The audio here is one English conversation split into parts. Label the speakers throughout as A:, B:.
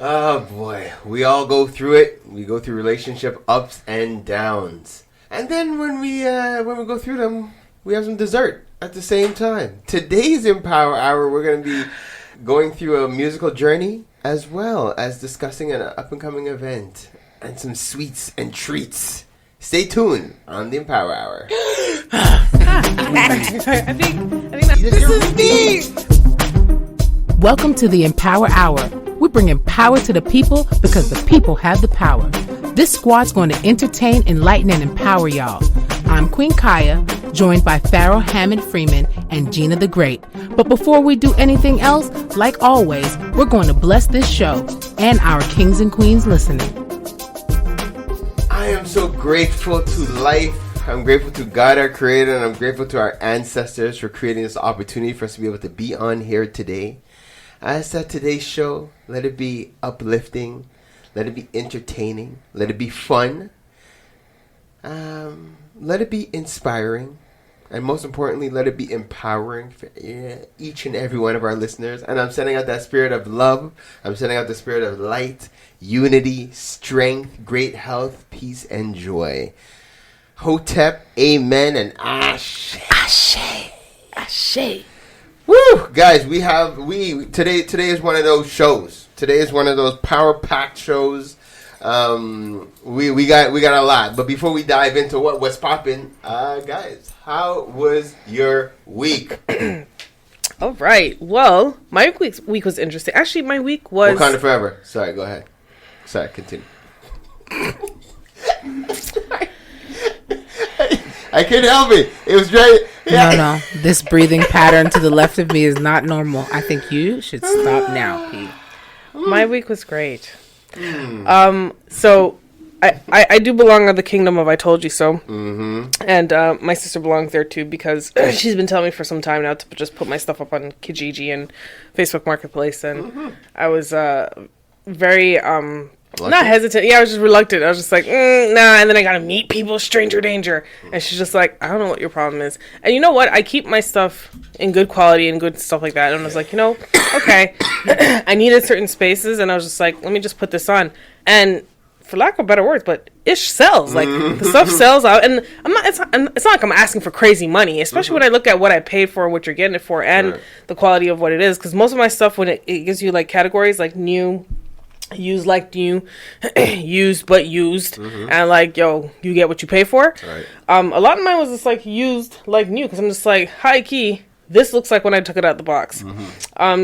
A: Oh boy, we all go through it. We go through relationship ups and downs, and then when we go through them, we have some dessert at the same time. Today's Empower Hour, we're going to be going through a musical journey as well as discussing an up and coming event and some sweets and treats. Stay tuned on the Empower Hour.
B: I think this is me.
C: Welcome to the Empower Hour. We're bringing power to the people because the people have the power. This squad's going to entertain, enlighten, and empower y'all. I'm Queen Kaya, joined by Pharaoh Hammond Freeman and Gina the Great. But before we do anything else, like always, we're going to bless this show and our kings and queens listening.
A: I am so grateful to life. I'm grateful to God, our Creator, and I'm grateful to our ancestors for creating this opportunity for us to be able to be on here today. I said today's show, let it be uplifting, let it be entertaining, let it be fun, let it be inspiring, and most importantly, let it be empowering for each and every one of our listeners. And I'm sending out that spirit of love. I'm sending out the spirit of light, unity, strength, great health, peace, and joy. Hotep, amen, and ashe.
C: Ashe. Ashe.
A: Woo, guys, today is one of those shows. Today is one of those power-packed shows. We got a lot, but before we dive into what's popping, guys, how was your week?
B: All right. Well, my week was interesting. Actually, my week was
A: Wakanda forever. Sorry, go ahead. Sorry, continue. I couldn't help it. It was very...
C: No. This breathing pattern to the left of me is not normal. I think you should stop now, Pete.
B: My week was great. So I do belong to the kingdom of I Told You So. Mm-hmm. And my sister belongs there too because she's been telling me for some time now to just put my stuff up on Kijiji and Facebook Marketplace. And I was very... not hesitant. Yeah, I was just reluctant. I was just like, nah. And then I got to meet people, stranger danger. And she's just like, I don't know what your problem is. And you know what? I keep my stuff in good quality and good stuff like that. And I was like, okay. I needed certain spaces. And I was just like, let me just put this on. And for lack of better words, but ish sells. Like, the stuff sells out. And it's not like I'm asking for crazy money, especially when I look at what I paid for, what you're getting it for, and the quality of what it is. Because most of my stuff, when it gives you like categories like new, used like new, used but used, and like, yo, you get what you pay for. Right. A lot of mine was just like used like new, because I'm just like, high key, this looks like when I took it out the box.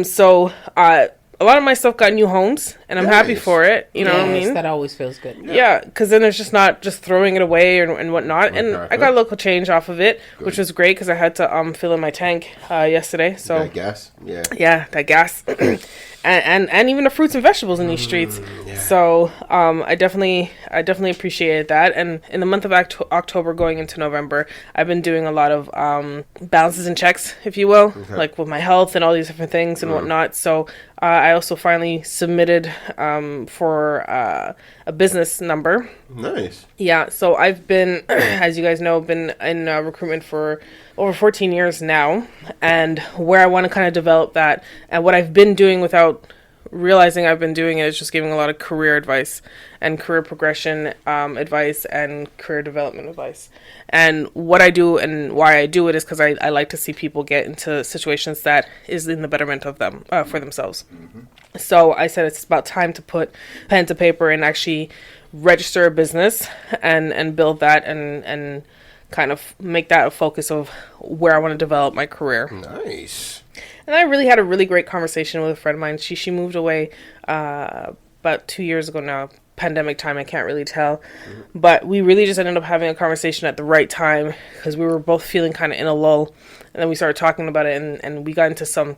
B: So a lot of my stuff got new homes, and I'm happy for it. You know what I mean?
C: That always feels good.
B: Yeah, because then it's just not just throwing it away and whatnot. Okay. And I got a local change off of it, which was great because I had to fill in my tank yesterday. So
A: that gas,
B: yeah, that gas. And even the fruits and vegetables in these streets. So I definitely appreciated that. And in the month of October going into November, I've been doing a lot of balances and checks, if you will, like with my health and all these different things and whatnot. So I also finally submitted for a business number.
A: Nice.
B: Yeah, so I've been, as you guys know, been in recruitment for over 14 years now, and where I want to kind of develop that, and what I've been doing without realizing I've been doing it is just giving a lot of career advice and career progression advice and career development advice. And what I do and why I do it is because I like to see people get into situations that is in the betterment of them, for themselves. So I said it's about time to put pen to paper and actually register a business and build that and kind of make that a focus of where I want to develop my career.
A: Nice.
B: And I really had a really great conversation with a friend of mine. She moved away about 2 years ago now. Pandemic time, I can't really tell. But we really just ended up having a conversation at the right time because we were both feeling kind of in a lull. And then we started talking about it, and we got into some, I'm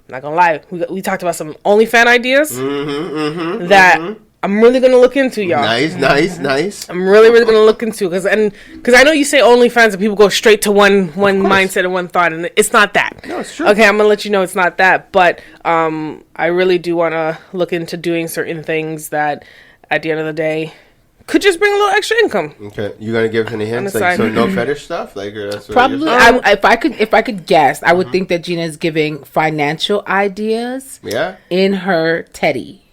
B: not going to lie, we talked about some OnlyFans ideas that I'm really going to look into, y'all.
A: Nice.
B: I'm really going to look into, because I know you say OnlyFans and people go straight to one mindset and one thought, and it's not that.
A: No, it's true.
B: Okay, I'm going to let you know it's not that, but I really do want to look into doing certain things that, at the end of the day, could just bring a little extra income.
A: Okay, you gonna give us any hints? Like, so no fetish stuff? Like, that's what
C: probably. If I could guess, I would think that Gina is giving financial ideas.
A: Yeah.
C: In her teddy.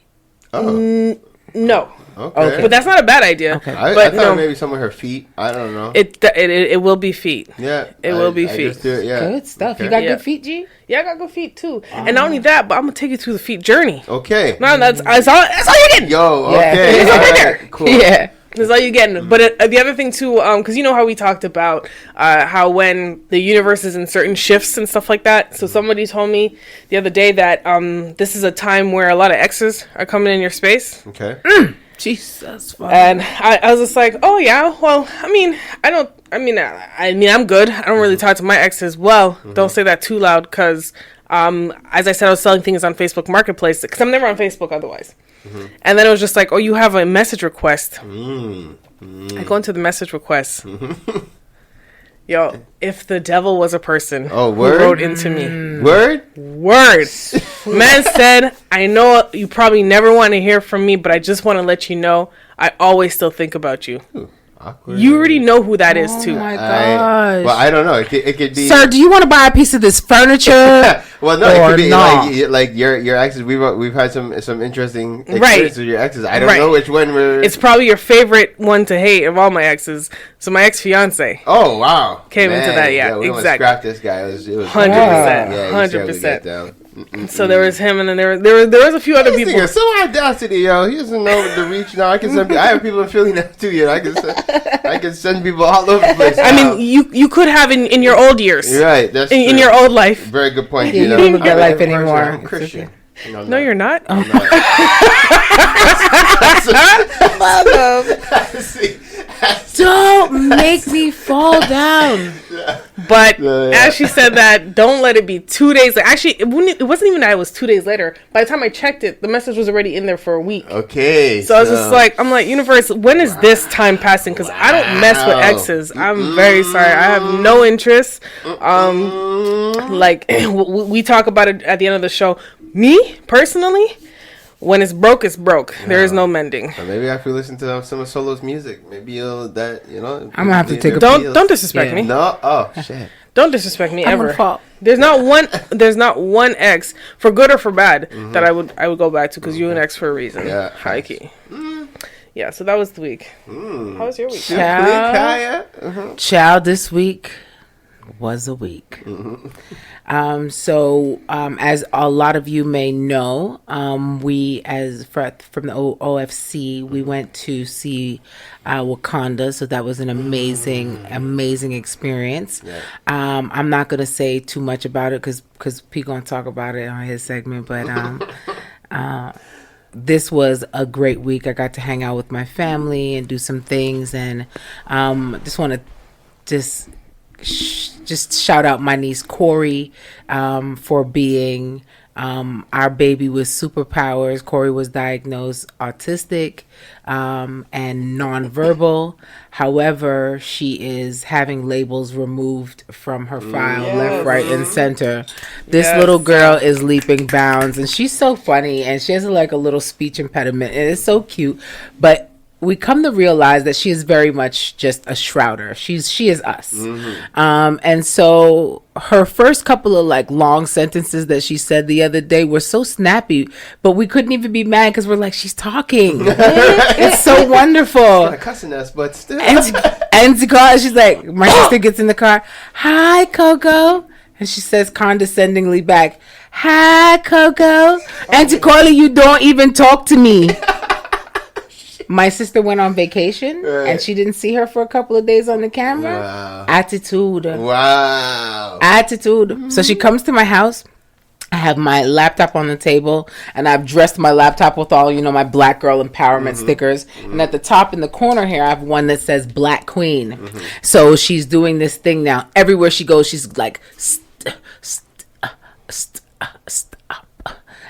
A: Oh.
B: No.
A: Okay.
B: But that's not a bad idea.
C: Okay.
A: I thought maybe some of her feet. I don't know.
B: It will be feet.
A: Yeah.
B: It will be
A: I
B: feet.
A: just do it, yeah.
C: Good stuff.
A: Okay.
C: You got
B: Yeah.
C: good feet, G?
B: Yeah, I got good feet too. And not only that, but I'm gonna take you through the feet journey.
A: Okay.
B: No, that's all you're getting.
A: Yo,
C: Yeah.
A: okay.
C: It's
A: All
B: right
A: right,
B: there.
A: cool.
C: Yeah.
B: That's all you're getting. But the other thing too, because you know how we talked about how when the universe is in certain shifts and stuff like that. So somebody told me the other day that this is a time where a lot of exes are coming in your space.
A: Okay.
C: Jesus.
B: And I was just like, oh yeah, well, I'm good. I don't really talk to my exes. Well, don't say that too loud, because as I said, I was selling things on Facebook Marketplace, because I'm never on Facebook otherwise. And then it was just like, oh, you have a message request. I go into the message request. Yo, if the devil was a person who wrote into me.
A: Word?
B: Man said, I know you probably never want to hear from me, but I just want to let you know I always still think about you.
A: Ooh, awkward.
B: You already know who that is too.
C: Oh my gosh.
A: Well, I don't know. It could be.
C: Sir, do you want to buy a piece of this furniture?
A: Well, no, it
C: or
A: could be
C: not?
A: like your exes. We've had some interesting experiences with your exes. I don't know which one we're.
B: It's probably your favorite one to hate of all my exes. So my ex-fiance.
A: Oh wow!
B: Came into that, yeah,
A: we
B: exactly.
A: Scrap this guy. It was
B: 100%,
A: yeah,
B: 100%. So there was him, and then there was a few other people.
A: Nigga, some audacity, yo. He doesn't know the reach now. I have people in Philly now too. You know, I can send people all over the place.
B: I mean, you could have in your old years.
A: You're right. That's
B: in your old life.
A: Very good point.
C: Yeah,
A: you know,
C: you don't get life
A: I'm
C: anymore.
A: I'm Christian.
B: No, you're not.
A: I'm not. See,
C: Don't make me fall down.
B: But as she said that, don't let it be 2 days. Actually, it wasn't even that it was 2 days later. By the time I checked it, the message was already in there for a week.
A: Okay.
B: So I was just like, universe, when is this time passing? Because I don't mess with exes. I'm very sorry. I have no interest. Like we talk about it at the end of the show. Me personally, when it's broke, it's broke. There is no mending.
A: So maybe after you listen to some of Solo's music, maybe I'm
C: gonna have to take a
B: Don't disrespect me.
A: No, oh shit.
B: Don't disrespect me
C: I'm
B: ever.
C: gonna fall.
B: There's not one ex, for good or for bad, that I would go back to, because you're an ex for a reason.
A: Yeah.
B: High key. Yeah, so that was the week. How was your week?
C: Child, this week was a week. So as a lot of you may know, from the OFC, we went to see Wakanda. So that was an amazing experience.
A: Yeah.
C: I'm not going to say too much about it because Pete going to talk about it on his segment, but this was a great week. I got to hang out with my family and do some things, and just want to just shout out my niece Corey for being our baby with superpowers. Corey was diagnosed autistic and nonverbal. However, she is having labels removed from her file, left, right, and center. This little girl is leaping bounds, and she's so funny, and she has like a little speech impediment, and it's so cute. But we come to realize that she is very much just a shrouder. She is us. And so her first couple of like long sentences that she said the other day were so snappy, but we couldn't even be mad because we're like, she's talking. It's so wonderful.
A: Kind of cussing us, but still.
C: And to call, she's like, my sister gets in the car. Hi, Coco. And she says condescendingly back, hi, Coco. And to call her, you don't even talk to me. My sister went on vacation, and she didn't see her for a couple of days on the camera.
A: Wow.
C: Attitude. So she comes to my house. I have my laptop on the table, and I've dressed my laptop with all, my Black Girl Empowerment stickers. And at the top in the corner here, I have one that says Black Queen. So she's doing this thing now. Everywhere she goes, she's like,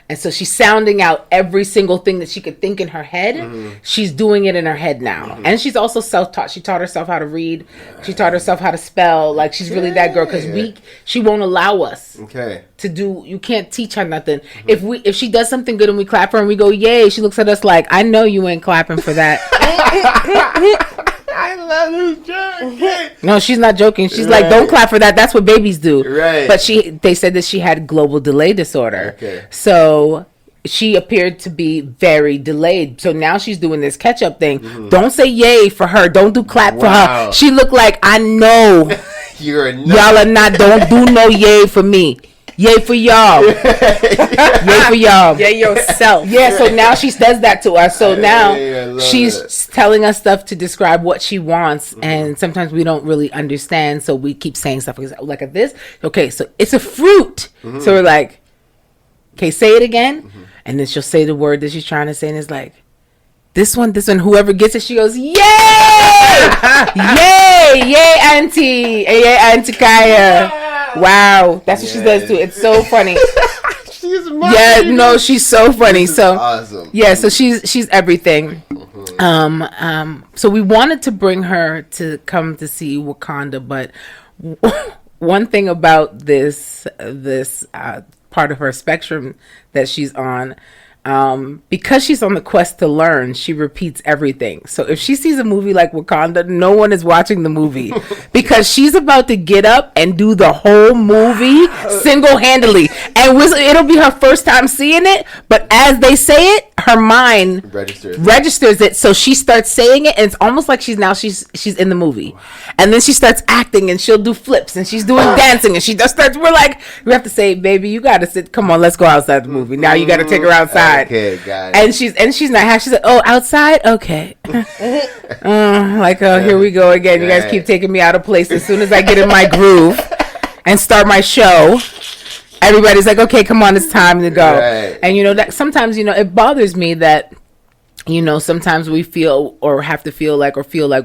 C: and so she's sounding out every single thing that she could think in her head. She's doing it in her head now. And she's also self-taught. She taught herself how to read. She taught herself how to spell. Like, she's really that girl, because she won't allow us to do. You can't teach her nothing. If she does something good and we clap her and we go, yay, she looks at us like, I know you ain't clapping for that.
A: I love this joke.
C: No, she's not joking. She's like, don't clap for that. That's what babies do.
A: Right.
C: But they said that she had global delay disorder.
A: Okay.
C: So she appeared to be very delayed. So now she's doing this catch-up thing. Don't say yay for her. Don't do clap for her. She looked like, I know y'all are not. Don't do no yay for me. Yay for y'all. Yay for y'all.
B: Yay yourself.
C: Yeah, so now she does that to us. So now she's telling us stuff to describe what she wants. And sometimes we don't really understand. So we keep saying stuff like this. Okay, so it's a fruit. So we're like, okay, say it again. And then she'll say the word that she's trying to say. And it's like, this one, whoever gets it, she goes, yay! Yay, auntie. Yay, Auntie Kaya. Wow, that's what she does too. It's so funny.
A: She's
C: she's so funny. So
A: awesome.
C: Yeah, so she's everything. So we wanted to bring her to come to see Wakanda, but one thing about this part of her spectrum that she's on, because she's on the quest to learn, she repeats everything. So if she sees a movie like Wakanda, no one is watching the movie because she's about to get up and do the whole movie single-handedly. And it'll be her first time seeing it, but as they say it, her mind registers it. So she starts saying it, and it's almost like she's in the movie. And then she starts acting, and she'll do flips, and she's doing dancing, and she just starts. We have to say, baby, you got to sit. Come on, let's go outside the movie. Now you got to take her outside.
A: Okay, got it.
C: And she's not happy. She's like, oh, outside? Okay. Here we go again. You guys keep taking me out of place. As soon as I get in my groove and start my show, everybody's like, okay, come on, it's time to go. Right. And that sometimes, it bothers me that, sometimes we feel or have to feel like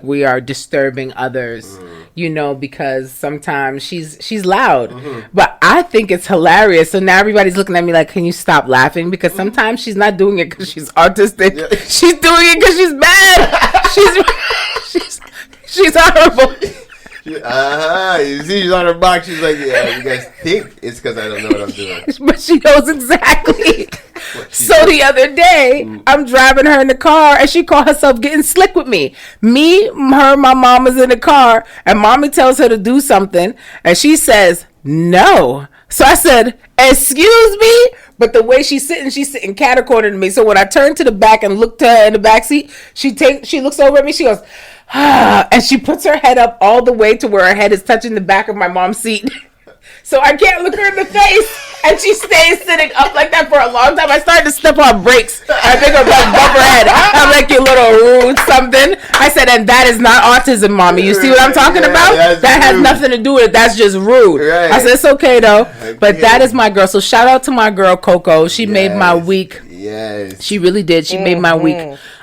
C: we are disturbing others, because sometimes she's loud. But I think it's hilarious. So now everybody's looking at me like, can you stop laughing? Because sometimes she's not doing it because she's autistic. Yeah. She's doing it because she's mad. she's horrible.
A: You see, she's on her box. She's like, yeah, you guys think it's because I don't know what I'm doing.
C: But she knows exactly. So the other day, I'm driving her in the car, and she called herself getting slick with me. My mom is in the car, and mommy tells her to do something, and she says, no. So I said, excuse me? But the way she's sitting catty-cornered to me. So when I turned to the back and looked at her in the back seat, she looks over at me, she goes, and she puts her head up all the way to where her head is touching the back of my mom's seat. So I can't look her in the face, and she stays sitting up like that for a long time. I started to step on brakes. I think I'm like, bump her head. I'm like, you little rude something. I said, and that is not autism, mommy. You see what I'm talking about? That has nothing to do with it. That's just rude. Right. I said, it's okay, though. Okay. But that is my girl. So shout out to my girl, Coco. She made my week.
A: Yes.
C: She really did. She made my week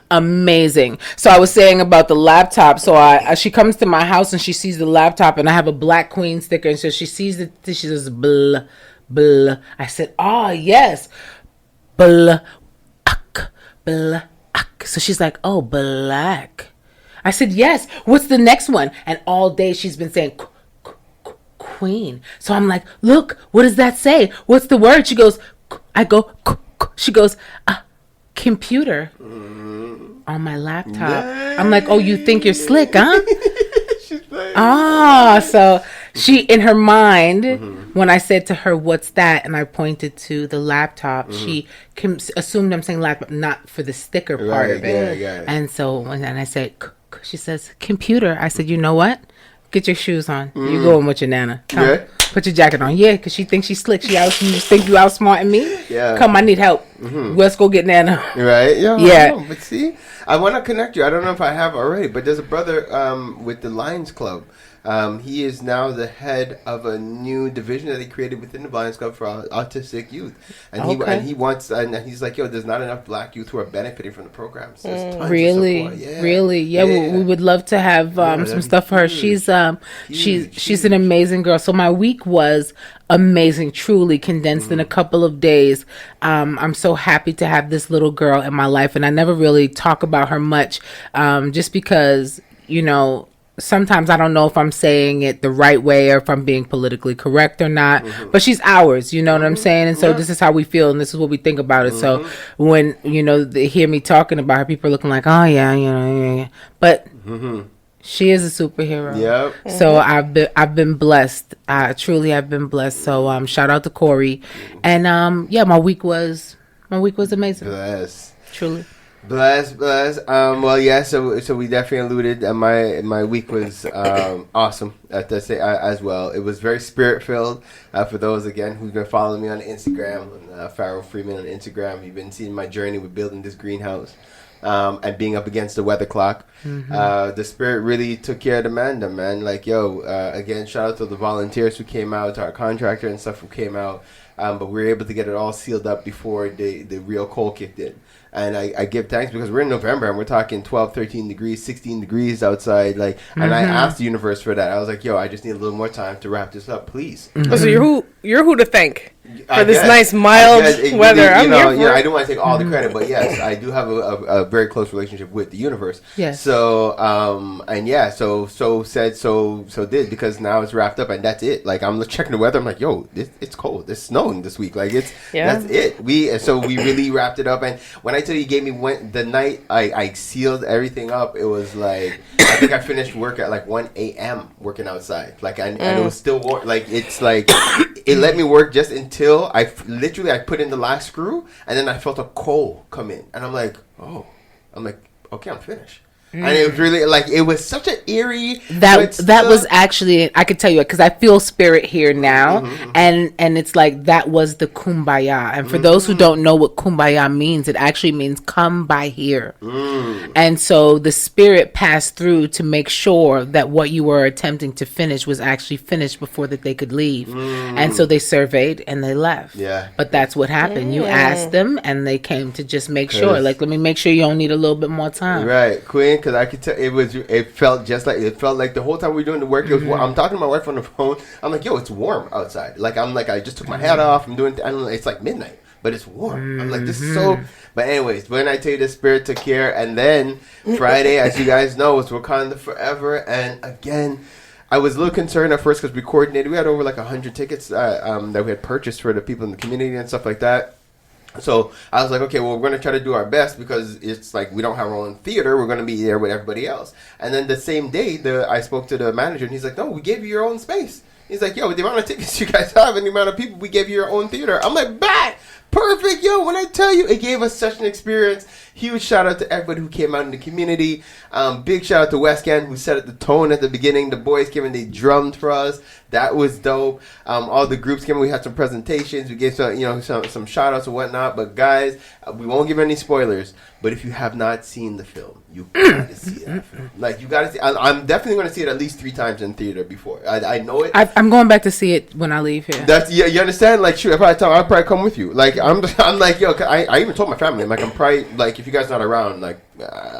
C: amazing. So I was saying about the laptop. So she comes to my house and she sees the laptop, and I have a Black Queen sticker, and so she sees it. She says, blah, blah. I said, oh yes, blah, blah. So she's like, oh, black. I said, yes. What's the next one? And all day she's been saying queen. So I'm like, look, what does that say? What's the word? She goes, I go, she goes, computer. On my laptop. Yay. I'm like, oh, you think you're slick, huh? She's like, so she, in her mind, when I said to her, what's that? And I pointed to the laptop, she assumed I'm saying laptop, not for the sticker part of it. Yeah, and so when I said, she says, computer. I said, you know what? Get your shoes on. You going with your nana. Come. Put your jacket on. Yeah, because she thinks she's slick. You think you outsmarting me? Yeah. Come, I need help. Let's go get Nana.
A: Right? Yeah. But see, I want to connect you. I don't know if I have already, but there's a brother with the Lions Club. He is now the head of a new division that he created within the Lions Club for autistic youth. And he wants, and he's like, yo, there's not enough Black youth who are benefiting from the programs.
C: Really? Yeah. We would love to have some stuff for her. She's an amazing girl. So my week was amazing, truly condensed in a couple of days. I'm so happy to have this little girl in my life, and I never really talk about her much, just because, sometimes I don't know if I'm saying it the right way or if I'm being politically correct or not, but she's ours, you know what I'm saying? And so this is how we feel, and this is what we think about it. So when, they hear me talking about her, people are looking like, oh yeah. But she is a superhero. Yep. So I've been blessed. I truly have been blessed. So shout out to Corey. And my week was My week was amazing.
A: Bless.
C: Truly.
A: Bless. Well, yeah. So we definitely alluded. My week was awesome at the as well. It was very spirit filled. For those again who've been following me on Instagram, Pharaoh Freeman on Instagram, you've been seeing my journey with building this greenhouse. And being up against the weather clock. The spirit really took care of the man. Like, again, shout out to the volunteers who came out, to our contractor and stuff who came out. But we were able to get it all sealed up before the real cold kicked in. And I give thanks because we're in November and we're talking 12, 13 degrees, 16 degrees outside. Like, and I asked the universe for that. I was like, I just need a little more time to wrap this up, please.
B: So you're who to thank for this nice mild weather.
A: I don't want to take all the credit, but yes, I do have a very close relationship with the universe.
C: Yes.
A: So so said, so did, because now it's wrapped up and that's it. Like, I'm checking the weather. I'm like, it's cold. It's snowing this week. Like, that's it. We really wrapped it up. And when I tell you, gave me the night I sealed everything up, it was like, I think I finished work at like 1 a.m. working outside. Like, and it was still warm. Like, it's like, it let me work just until I put in the last screw, and then I felt a coal come in, and I'm like, okay, I'm finished. And it was really like, it was such an eerie.
C: That was actually, I could tell you, because I feel spirit here now, and it's like that was the kumbaya. And for those who don't know what kumbaya means, it actually means come by here. And so the spirit passed through to make sure that what you were attempting to finish was actually finished before that they could leave. And so they surveyed and they left.
A: Yeah.
C: But that's what happened. You asked them and they came to just make sure. Like, let me make sure you don't need a little bit more time.
A: Right, Queen. Because I could tell it felt like the whole time we were doing the work, it was warm. I'm talking to my wife on the phone. I'm like, it's warm outside. Like, I just took my hat off. It's like midnight, but it's warm. I'm like, this is so. But anyways, when I tell you the spirit took care, and then Friday, as you guys know, was Wakanda Forever, and again, I was a little concerned at first because we coordinated. We had over like 100 tickets that we had purchased for the people in the community and stuff like that. So I was like, okay, well, we're going to try to do our best because it's like we don't have our own theater. We're going to be there with everybody else. And then the same day, I spoke to the manager, and he's like, no, we gave you your own space. He's like, with the amount of tickets you guys have and the amount of people, we gave you your own theater. I'm like, perfect, when I tell you, it gave us such an experience. Huge shout out to everybody who came out in the community. Big shout out to West End, who set the tone at the beginning. The boys came and they drummed for us. That was dope. All the groups came. We had some presentations. We gave some shout outs and whatnot. But guys, we won't give any spoilers. But if you have not seen the film, you gotta see that film. Like, you gotta see. I'm definitely going to see it at least 3 times in theater before. I know it.
C: I'm going back to see it when I leave here.
A: That's you understand? Like, shoot, if I'll probably come with you. Like, I'm like, I even told my family, I'm like, I'm probably like, if you guys not around, like,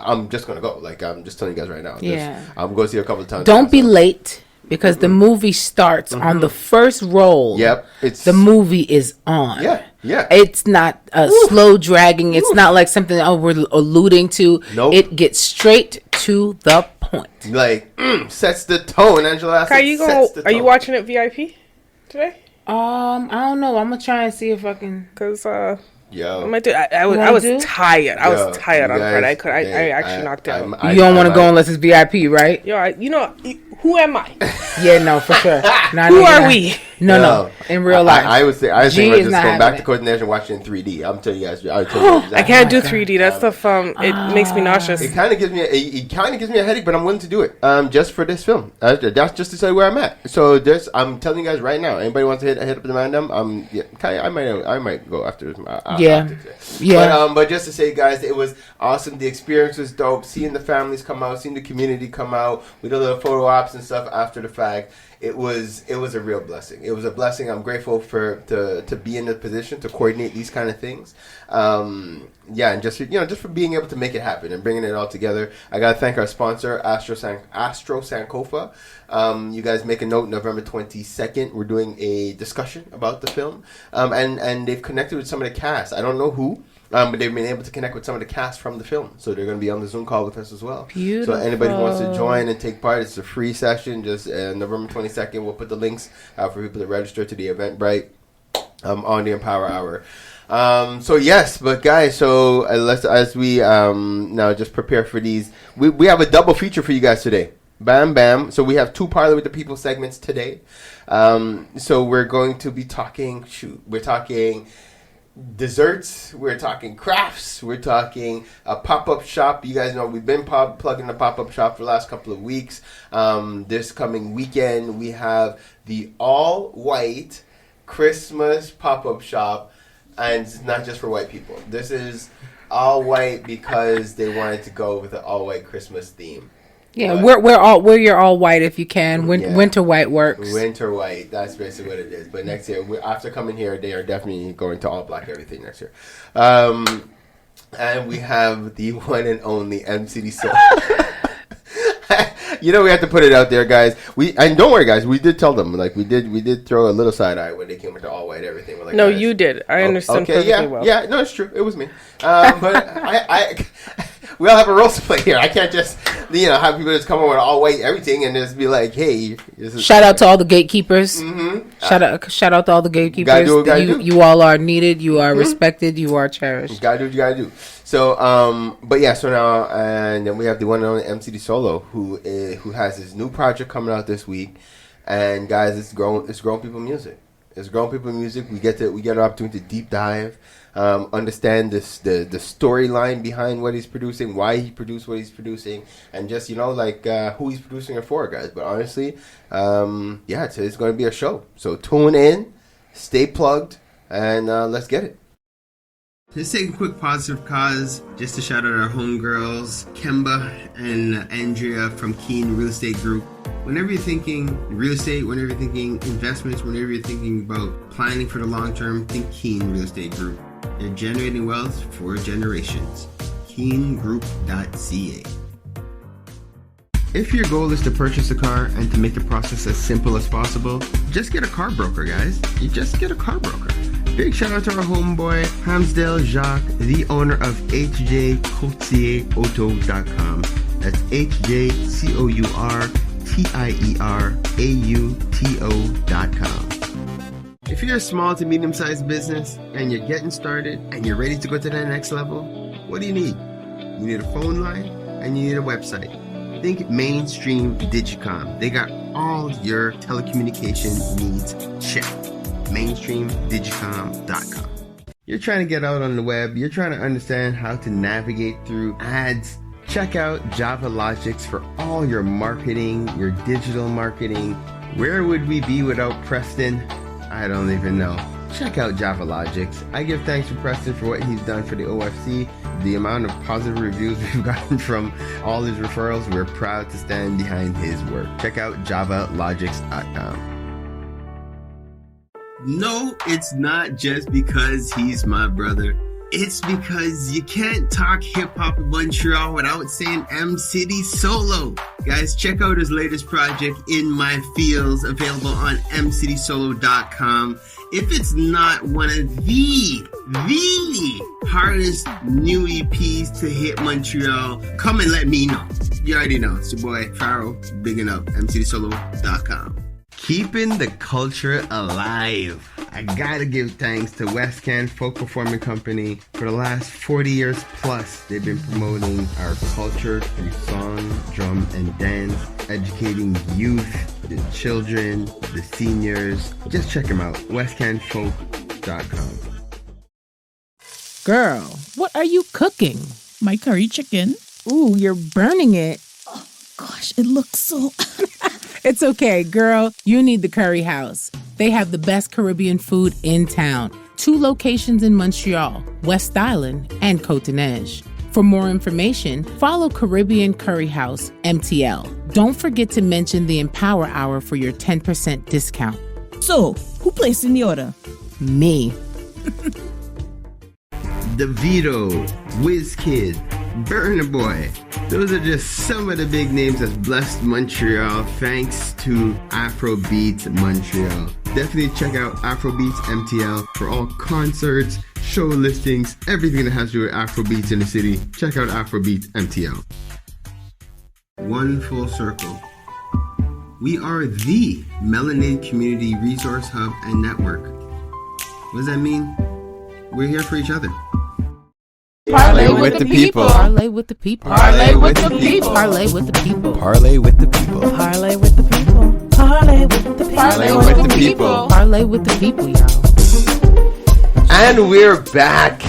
A: I'm just gonna go. Like, I'm just telling you guys right now. I'm going to see it a couple of times.
C: Don't be late. Because the movie starts on the first roll.
A: Yep.
C: The movie is on.
A: Yeah.
C: It's not slow dragging. It's not like something we're alluding to.
A: Nope.
C: It gets straight to the point.
A: Like, sets the tone. Angela,
B: are you watching it VIP today?
C: I don't know. I'm gonna try and see if I can.
B: Cause
A: I
B: was tired. I was tired on Friday. I actually knocked out.
C: You don't want to go unless it's VIP, right?
B: Who am I?
C: Yeah, no, for sure.
B: Who are we?
C: No. In real life,
A: I was thinking we're just going back to coordination and watching in 3D. I'm telling you guys.
B: I can't do 3D. That stuff. It makes me nauseous.
A: It kind of gives me a headache, but I'm willing to do it. Just for this film. That's just to tell you where I'm at. So I'm telling you guys right now. Anybody wants to hit up the Mandem? I might go after this.
C: Yeah.
A: But just to say, guys, it was awesome. The experience was dope. Seeing the families come out, seeing the community come out. We did a little photo ops and stuff after the fact. It was a real blessing. It was a blessing. I'm grateful to be in the position to coordinate these kind of things. And just for being able to make it happen and bringing it all together. I gotta thank our sponsor, Astro Sankofa. You guys make a note. November 22nd, we're doing a discussion about the film. And they've connected with some of the cast. I don't know who. But they've been able to connect with some of the cast from the film. So they're going to be on the Zoom call with us as well.
C: Beautiful.
A: So anybody who wants to join and take part, it's a free session. Just November 22nd, we'll put the links out for people to register to the Eventbrite on the Empower Hour. So yes, but guys, so as we now just prepare for these, we have a double feature for you guys today. Bam, bam. So we have 2 Parlor with the People segments today. So we're going to be talking, we're talking desserts. We're talking crafts. We're talking a pop-up shop. You guys know we've been plugging the pop-up shop for the last couple of weeks. This coming weekend, we have the all-white Christmas pop-up shop. And it's not just for white people. This is all white because they wanted to go with an all-white Christmas theme.
C: Yeah, we're your all white if you can. Winter white works.
A: Winter white, that's basically what it is. But next year, after coming here, they are definitely going to all black everything next year. And we have the one and only MCD Soul. You know, we have to put it out there, guys. And don't worry, guys. We did tell them, like we did throw a little side eye when they came with the all white everything. We're like,
B: no,
A: guys,
B: you did. I understand perfectly well.
A: Yeah, no, it's true. It was me. But I we all have a role to play here. I can't just, have people just come over with all white everything and just be like, hey.
C: Shout out to all the gatekeepers. Mm-hmm. Shout out to all the gatekeepers.
A: Gotta do what gotta do.
C: You all are needed. You are respected. You are cherished.
A: You gotta do what you gotta do. So, but yeah, so now, and then we have the one and only MCD Solo, who has his new project coming out this week. And guys, it's grown people music. It's grown people music. We get an opportunity to deep dive. Understand the storyline behind what he's producing, why he produced what he's producing, and just who he's producing it for, guys. But honestly, it's going to be a show. So tune in, stay plugged, and let's get it. Let's take a quick positive cause just to shout out our homegirls, Kemba and Andrea from Keen Real Estate Group. Whenever you're thinking real estate, whenever you're thinking investments, whenever you're thinking about planning for the long term, think Keen Real Estate Group. They're generating wealth for generations. KeenGroup.ca. If your goal is to purchase a car and to make the process as simple as possible, just get a car broker, guys. You just get a car broker. Big shout out to our homeboy, Hamsdale Jacques, the owner of HJCourtierAuto.com. That's HJCourtierAuto.com. If you're a small to medium-sized business and you're getting started and you're ready to go to the next level, what do you need? You need a phone line and you need a website. Think Mainstream Digicom. They got all your telecommunication needs checked. MainstreamDigicom.com. You're trying to get out on the web. You're trying to understand how to navigate through ads. Check out Java Logics for all your marketing, your digital marketing. Where would we be without Preston? I don't even know. Check out Java Logics. I give thanks to Preston for what he's done for the OFC. The amount of positive reviews we've gotten from all his referrals, we're proud to stand behind his work. Check out javalogics.com. No, it's not just because he's my brother. It's because you can't talk hip-hop in Montreal without saying M-City Solo. Guys, check out his latest project, In My Fields, available on mcitysolo.com. If it's not one of the hardest new EPs to hit Montreal, come and let me know. You already know. It's your boy, Pharaoh, bigging up, mcitysolo.com. Keeping the culture alive. I gotta give thanks to West Can Folk Performing Company. For the last 40 years plus, they've been promoting our culture through song, drum, and dance, educating youth, the children, the seniors. Just check them out, westcanfolk.com.
C: Girl, what are you cooking?
D: My curry chicken.
C: Ooh, you're burning it.
D: Oh, gosh, it looks so...
C: It's okay, girl. You need the Curry House. They have the best Caribbean food in town. 2 locations in Montreal, West Island, and Côte-de-Neige. For more information, follow Caribbean Curry House, MTL. Don't forget to mention the Empower Hour for your 10% discount.
D: So, who placed in the order?
C: Me.
A: DeVito, WizKid, Burna Boy. Those are just some of the big names that's blessed Montreal thanks to Afrobeats Montreal. Definitely check out Afrobeats MTL for all concerts, show listings, everything that has to do with Afrobeats in the city. Check out Afrobeats MTL. One full circle. We are the Melanated Community Resource Hub and Network. What does that mean? We're here for each other.
C: Parlay with the people. Parlay with the people.
A: Parlay with the people.
C: Parlay with the people.
A: Parlay with the people.
D: Parlay with the people. Parlay with the people.
A: Parlay with the people.
C: Parlay with the people, y'all.
A: And we're back.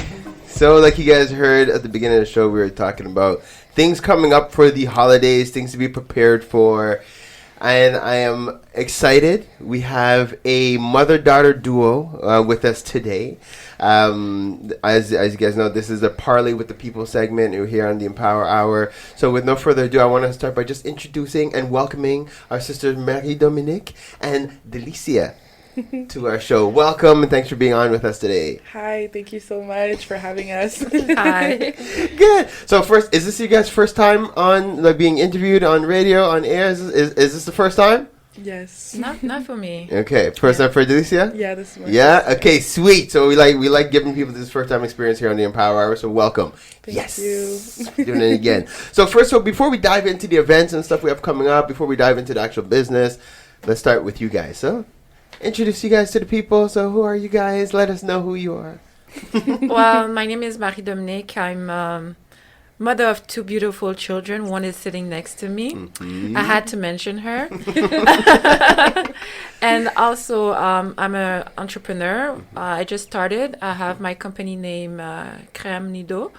A: So, like you guys heard at the beginning of the show, we were talking about things coming up for the holidays, things to be prepared for. And I am excited. We have a mother-daughter duo with us today. As you guys know, this is a Parlay with the People segment. We're here on the Empower Hour. So with no further ado, I want to start by just introducing and welcoming our sisters Marie Dominque and Delicia to our show. Welcome and thanks for being on with us today.
E: Hi, thank you so much for having us.
B: Hi.
A: Good. So first, is this your guys' first time on being interviewed on radio, on air? Is this the first time?
E: Yes.
F: Not for me.
A: Okay, first time for Delicia?
E: Yeah, this is my
A: Yeah.
E: first
A: Okay. Sweet. So we like giving people this first time experience here on the Empower Hour. So welcome.
E: Thank you.
A: Doing it again. So before we dive into the events and stuff we have coming up, before we dive into the actual business, let's start with you guys. So introduce you guys to the people. So who are you guys? Let us know who you are.
F: Well, my name is Marie Dominque. I'm mother of two beautiful children. One is sitting next to me.
A: Mm-hmm.
F: I had to mention her. And also, I'm an entrepreneur. I just started. I have my company name, Crème Nido,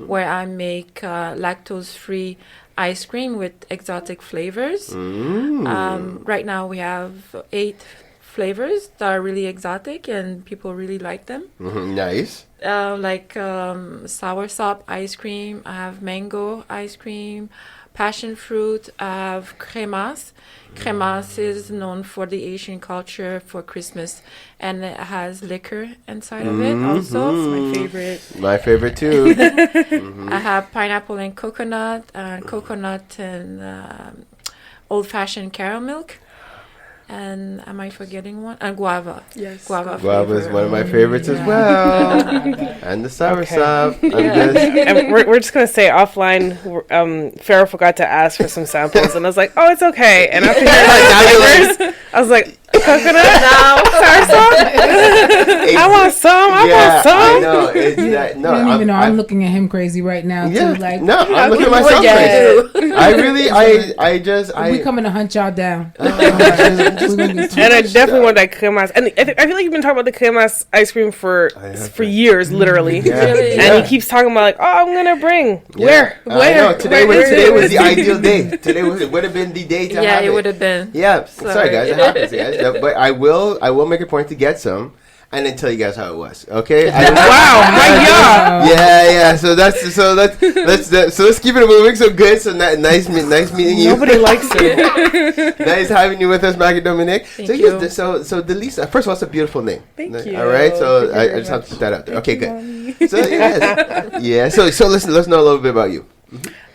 F: where I make lactose-free ice cream with exotic flavors. Right now, we have 8 flavors that are really exotic and people really like them.
A: Nice.
F: Like soursop ice cream. I have mango ice cream, passion fruit. I have cremas. Cremas is known for the Asian culture for Christmas, and it has liquor inside of it also.
E: It's my favorite.
A: My favorite too.
F: I have pineapple and coconut and old-fashioned caramel milk. And am I forgetting one? And guava.
E: Yes.
F: Guava
A: Is
F: flavor.
A: one of my favorites as well. And the soursop.
B: And we're just gonna say offline. Farrah forgot to ask for some samples, and I was like, "Oh, it's okay." And after hearing flavors, I was like, "Coconut, soursop. I want some. I want some."
A: I know. It's that. No,
C: I don't even know. I'm looking at him crazy right now.
A: Yeah.
C: Too. Like,
A: No, I'm looking at myself crazy. I really,
C: we coming to hunt y'all down.
B: And I definitely want that cremas. And I feel like you've been talking about the cremas ice cream for years, literally.
A: Yeah.
F: Really?
B: And he keeps talking about like, "Oh, I'm gonna bring where."
A: I know. Today was the ideal day. Today would have been the day to
F: Yeah,
A: have
F: it would have been.
A: Yeah. Sorry guys, it happens, guys. But I will make a point to get some. And then tell you guys how it was, okay?
B: Wow, my God!
A: Yeah. So let's keep it moving. So good. So nice meeting you.
B: Nobody likes it.
A: Nice having you with us, Marie Dominque.
F: Thank you.
A: So Delicia. First of all, it's a beautiful name.
E: Thank you.
A: All right. So
E: Thank you
A: I just have to put that out there.
E: Thank
A: Okay,
E: you,
A: good.
E: Mommy.
A: So yes, yeah. So listen. Let's know a little bit about you.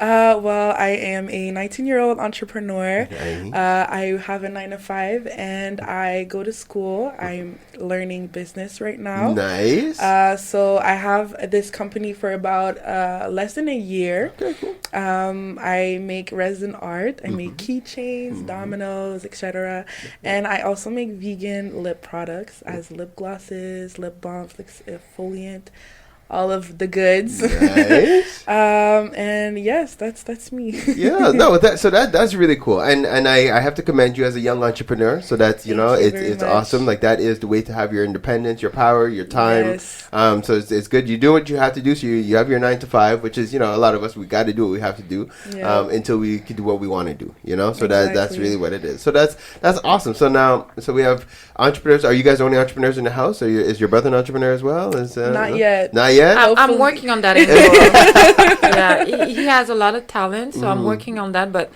E: Well, I am a 19-year-old entrepreneur.
A: Okay.
E: I have a 9-to-5, and I go to school. I'm learning business right now.
A: Nice.
E: So I have this company for about less than a year.
A: Okay, cool.
E: I make resin art. I make keychains, dominoes, etc. And I also make vegan lip products as lip glosses, lip balms, exfoliant, all of the goods.
A: Nice.
E: And yes, that's me.
A: Yeah, no, that's really cool, and I have to commend you as a young entrepreneur. So that's
E: Thank you very
A: it's
E: much.
A: awesome. Like that is the way to have your independence, your power, your time.
E: Yes.
A: So it's good. You do what you have to do. So you have your 9 to 5, which is a lot of us, we got to do what we have to do
E: Yeah.
A: until we can do what we want to do. So that's
E: Exactly.
A: really what it is. So that's awesome. So now we have entrepreneurs. Are you guys the only entrepreneurs in the house? Is your brother an entrepreneur as well?
E: Not yet.
A: Not yet.
F: I'm
E: Hopefully.
F: working on that angle. Yeah, he has a lot of talent, so I'm working on that. But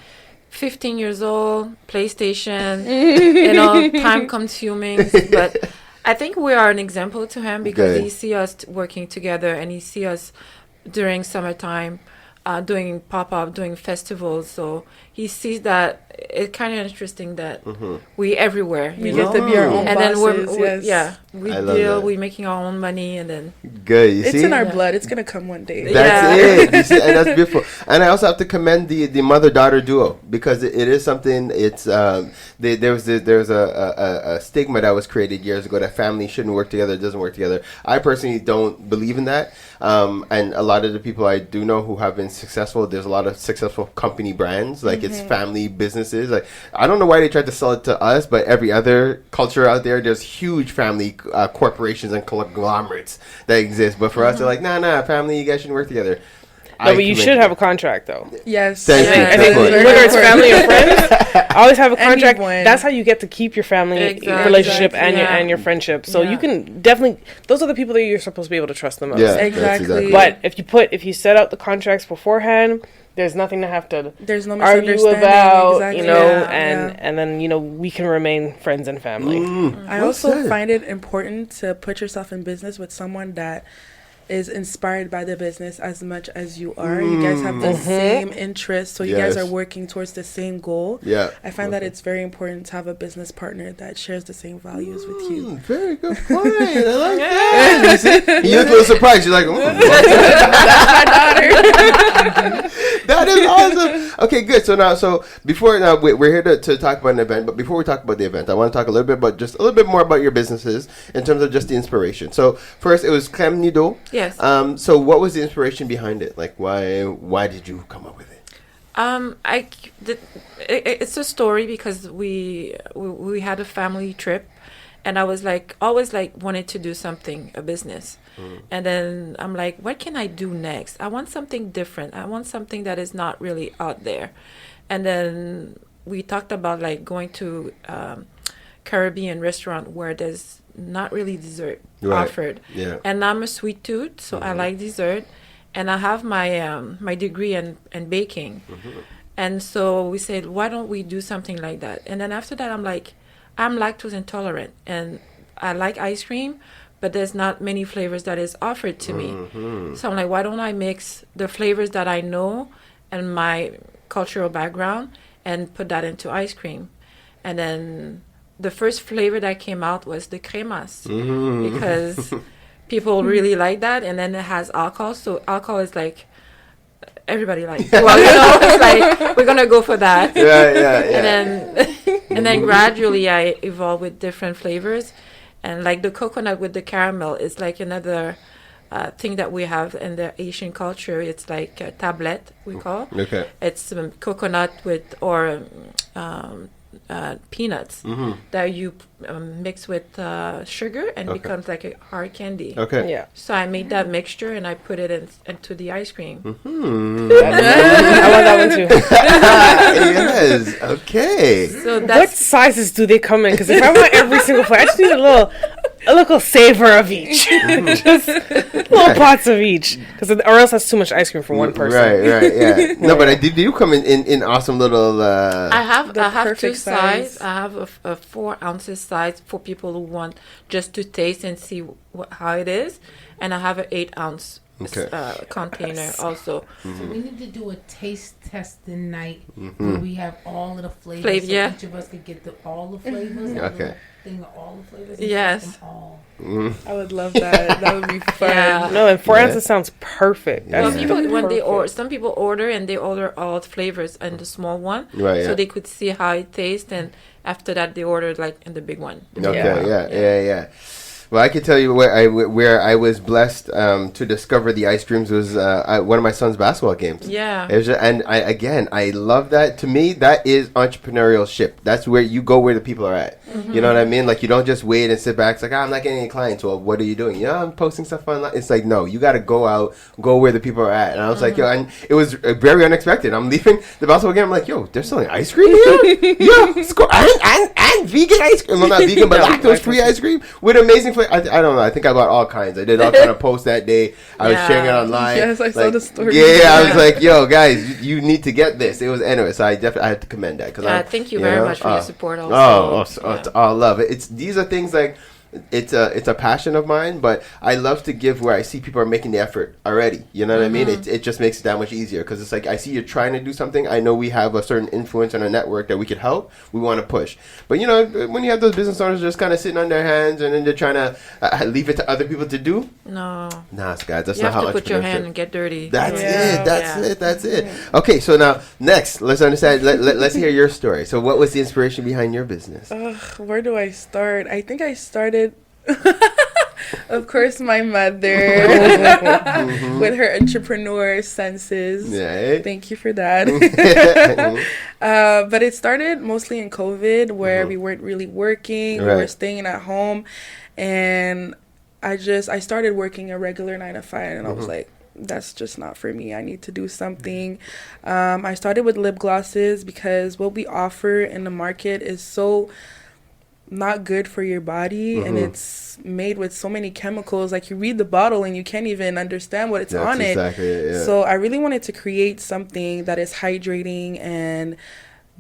F: 15 years old, PlayStation, time consuming. But I think we are an example to him because
A: Good.
F: he see us working together, and he see us during summertime doing pop-up, doing festivals. So he sees that it's kind of interesting that we everywhere,
E: We
F: you
E: get
F: know?
E: to be our own
F: And then
E: bosses, yes.
F: we
A: I love
F: deal,
A: that.
F: we making our own money, and then
A: Good. You
E: It's
A: see?
E: in our
F: Yeah.
E: blood. It's gonna come one day.
A: That's
F: Yeah.
A: it. You see, and that's beautiful. And I also have to commend the mother-daughter duo because it is something. It's there was a stigma that was created years ago that families shouldn't work together. It doesn't work together. I personally don't believe in that. And a lot of the people I do know who have been successful, there's a lot of successful company brands, like it's family businesses. Like, I don't know why they tried to sell it to us, but every other culture out there, there's huge family corporations and conglomerates that exist. But for us, they're like, nah, family, you guys should work together.
B: No, but you should have a contract, though.
E: Yes.
A: Thank you.
B: I think
A: Good
B: whether it's family or friends, always have a contract.
E: Anyone.
B: That's how you get to keep your family relationship and your friendship. So you can definitely, those are the people that you're supposed to be able to trust the most.
A: Yeah,
E: Exactly.
B: But if you set out the contracts beforehand, there's nothing to have to
E: There's no
B: argue
E: misunderstanding.
B: about,
E: Exactly.
B: you know,
E: Yeah.
B: and then, you know, we can remain friends and family.
E: I
A: Well
E: also
A: said.
E: find it important to put yourself in business with someone that is inspired by the business as much as you are. You guys have the same interests, so you guys
A: Yes.
E: are working towards the same goal.
A: Yeah.
E: I find that it's very important to have a business partner that shares the same values with you.
A: Very good point. I like that. You see? You look a little surprised. You're like, that is awesome. Okay, good. So before we're here to talk about an event, but before we talk about the event, I want to talk a little bit more about your businesses in terms of just the inspiration. So first, it was Crème Nido.
F: Yes.
A: So what was the inspiration behind it? Like, why did you come up with it?
F: It's a story because we had a family trip, and I was like always like wanted to do something, a business, and then I'm like, what can I do next? I want something different. I want something that is not really out there, and then we talked about like going to Caribbean restaurant where there's not really dessert offered.
A: Yeah.
F: And I'm a sweet tooth, so I like dessert, and I have my my degree in baking. And so we said, why don't we do something like that? And then after that, I'm like, I'm lactose intolerant, and I like ice cream, but there's not many flavors that is offered to me. So I'm like, why don't I mix the flavors that I know and my cultural background and put that into ice cream? And then the first flavor that came out was the cremas, because people really like that, and then it has alcohol. So alcohol is like everybody likes. Well, you know, it's like we're gonna go for that.
A: Yeah.
F: And then gradually I evolved with different flavors, and like the coconut with the caramel is like another thing that we have in the Asian culture. It's like a tablette, we call.
A: Okay.
F: It's coconut with peanuts that you mix with sugar and becomes like a hard candy.
A: Okay.
B: Yeah.
F: So I made that mixture and I put it into the ice cream.
B: I want that one too.
A: Yes. Okay.
F: So
B: What
F: that's
B: sizes do they come in? Because if I want every single flavor, I just need a little savor of each. Just little pots of each. Or else that's too much ice cream for one person.
A: Right. Yeah. No, but I did. You come in awesome little.
F: I have two
E: perfect size.
F: size. I have a 4 ounces size for people who want just to taste and see how it is, and I have an 8 ounce container also.
C: So we need to do a taste testing night where we have all of the flavors.
F: Yeah.
C: Each of us could get all the flavors.
A: Okay.
C: Thing of all the flavors. And
F: Yes.
C: taste them all.
E: I would love that. That would be fun.
F: Yeah.
B: No, and 4 ounces sounds perfect.
F: Well,
B: That's
F: people when they
B: perfect.
F: some people order and they order all the flavors in the small one,
A: Right, yeah.
F: so they could see how it tastes, and after that they ordered like in the big one.
A: Okay. Yeah. Well, I can tell you where I was blessed to discover the ice creams was one of my son's basketball games.
F: Yeah.
A: It was I love that. To me, that is entrepreneurship. That's where you go where the people are at. You know what I mean? Like, you don't just wait and sit back. It's like, I'm not getting any clients. Well, what are you doing? I'm posting stuff online. It's like, no, you got to go out, go where the people are at. And I was like, yo, and it was very unexpected. I'm leaving the basketball game. I'm like, yo, they're selling ice cream here? Yo, and vegan ice cream. Well, not vegan, but lactose-free ice cream with amazing flavor. I don't know. I think I bought all kinds. I did all kind of posts that day. I was sharing it online.
E: Yes, I saw the story.
A: Yeah, I was like, yo, guys, you need to get this. It was anyway. So I have to commend that because
F: Thank you very much for your support. Also,
A: all love it. These are things like it's a passion of mine, but I love to give where I see people are making the effort already. You know what I mean? It just makes it that much easier because it's like I see you're trying to do something. I know we have a certain influence on a network that we could help. We want to push, but you know when you have those business owners just kind of sitting on their hands and then they're trying to leave it to other people to do.
F: no,
A: Nah, guys, that's
F: you
A: not how
F: have to put your hand
A: entrepreneurship.
F: and get dirty.
A: That's
E: Yeah.
A: it. That's it. Okay, so now next, let's understand. Let's hear your story. So, what was the inspiration behind your business?
E: Where do I start? I think I started. Of course, my mother with her entrepreneur senses.
A: Yeah.
E: Thank you for that. But it started mostly in COVID, where we weren't really working. We were staying at home, and I started working a regular 9 to 5, and I was like, that's just not for me. I need to do something. I started with lip glosses because what we offer in the market is so not good for your body, and it's made with so many chemicals. Like, you read the bottle and you can't even understand what it's on
A: exactly
E: it.
A: Yeah.
E: So I really wanted to create something that is hydrating and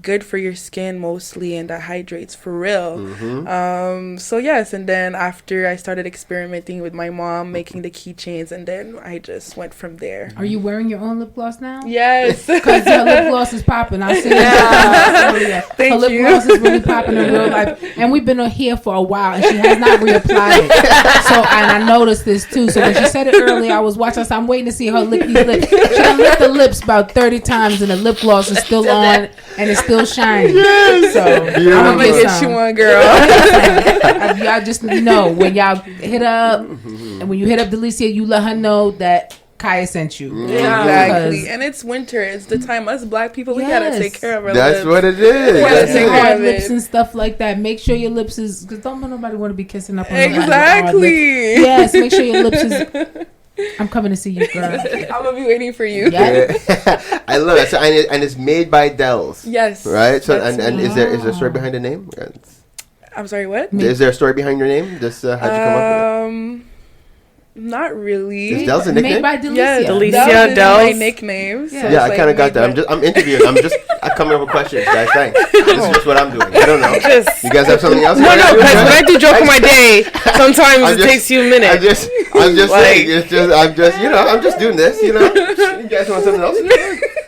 E: good for your skin mostly, and that hydrates for real. So yes, and then after I started experimenting with my mom making the keychains, and then I just went from there.
C: Are you wearing your own lip gloss now?
E: Yes.
C: Because her lip gloss is popping. I see it.
E: Thank
C: her lip
E: you.
C: gloss is really popping in real life. And we've been here for a while, and she has not reapplied it. So, and I noticed this too. So when she said it earlier, I was watching. So I'm waiting to see her lick these lips. She done licked the lips about 30 times, and the lip gloss is still on, and it's still shining. So I'm gonna get
E: you one, girl.
C: Y'all just know when y'all hit up, and when you hit up Delicia, you let her know that Kaya sent you.
E: Exactly. And it's winter. It's the time us black people, we gotta take care of our
A: That's
E: lips.
A: what it is.
E: gotta take care
C: Hard
E: of
C: lips
E: it.
C: and stuff like that. Make sure your lips is, because don't nobody want to be kissing up on nobody with hard
E: Exactly.
C: lips. Yes, make sure your lips is. I'm coming to see you, girl.
E: I'm gonna be waiting for you.
C: Yeah.
A: I love it. So, and it's made by Dells.
E: Yes.
A: Right. So
E: That's
A: and is there a story behind the name?
E: I'm sorry, what?
A: Is there a story behind your name? Just how'd you come up with it?
E: Not really.
A: Is Dells a
C: Made
A: nickname?
C: by Delicia.
E: Yeah,
B: Delicia,
E: Dells is my
B: Dells.
E: nickname. So
C: Yeah.
E: it's
A: Yeah, I
E: like
A: kind of got
E: made
A: that.
E: by-
A: I'm interviewing. I'm coming up with questions, guys. Thanks. This is just what I'm doing. I don't know.
B: Just
A: You guys have something else?
B: no, because when I do joke for my day, sometimes
A: I'm
B: it
A: just-
B: takes you a minute.
A: I'm just
B: Like-
A: saying. I'm just doing this. You guys want something else?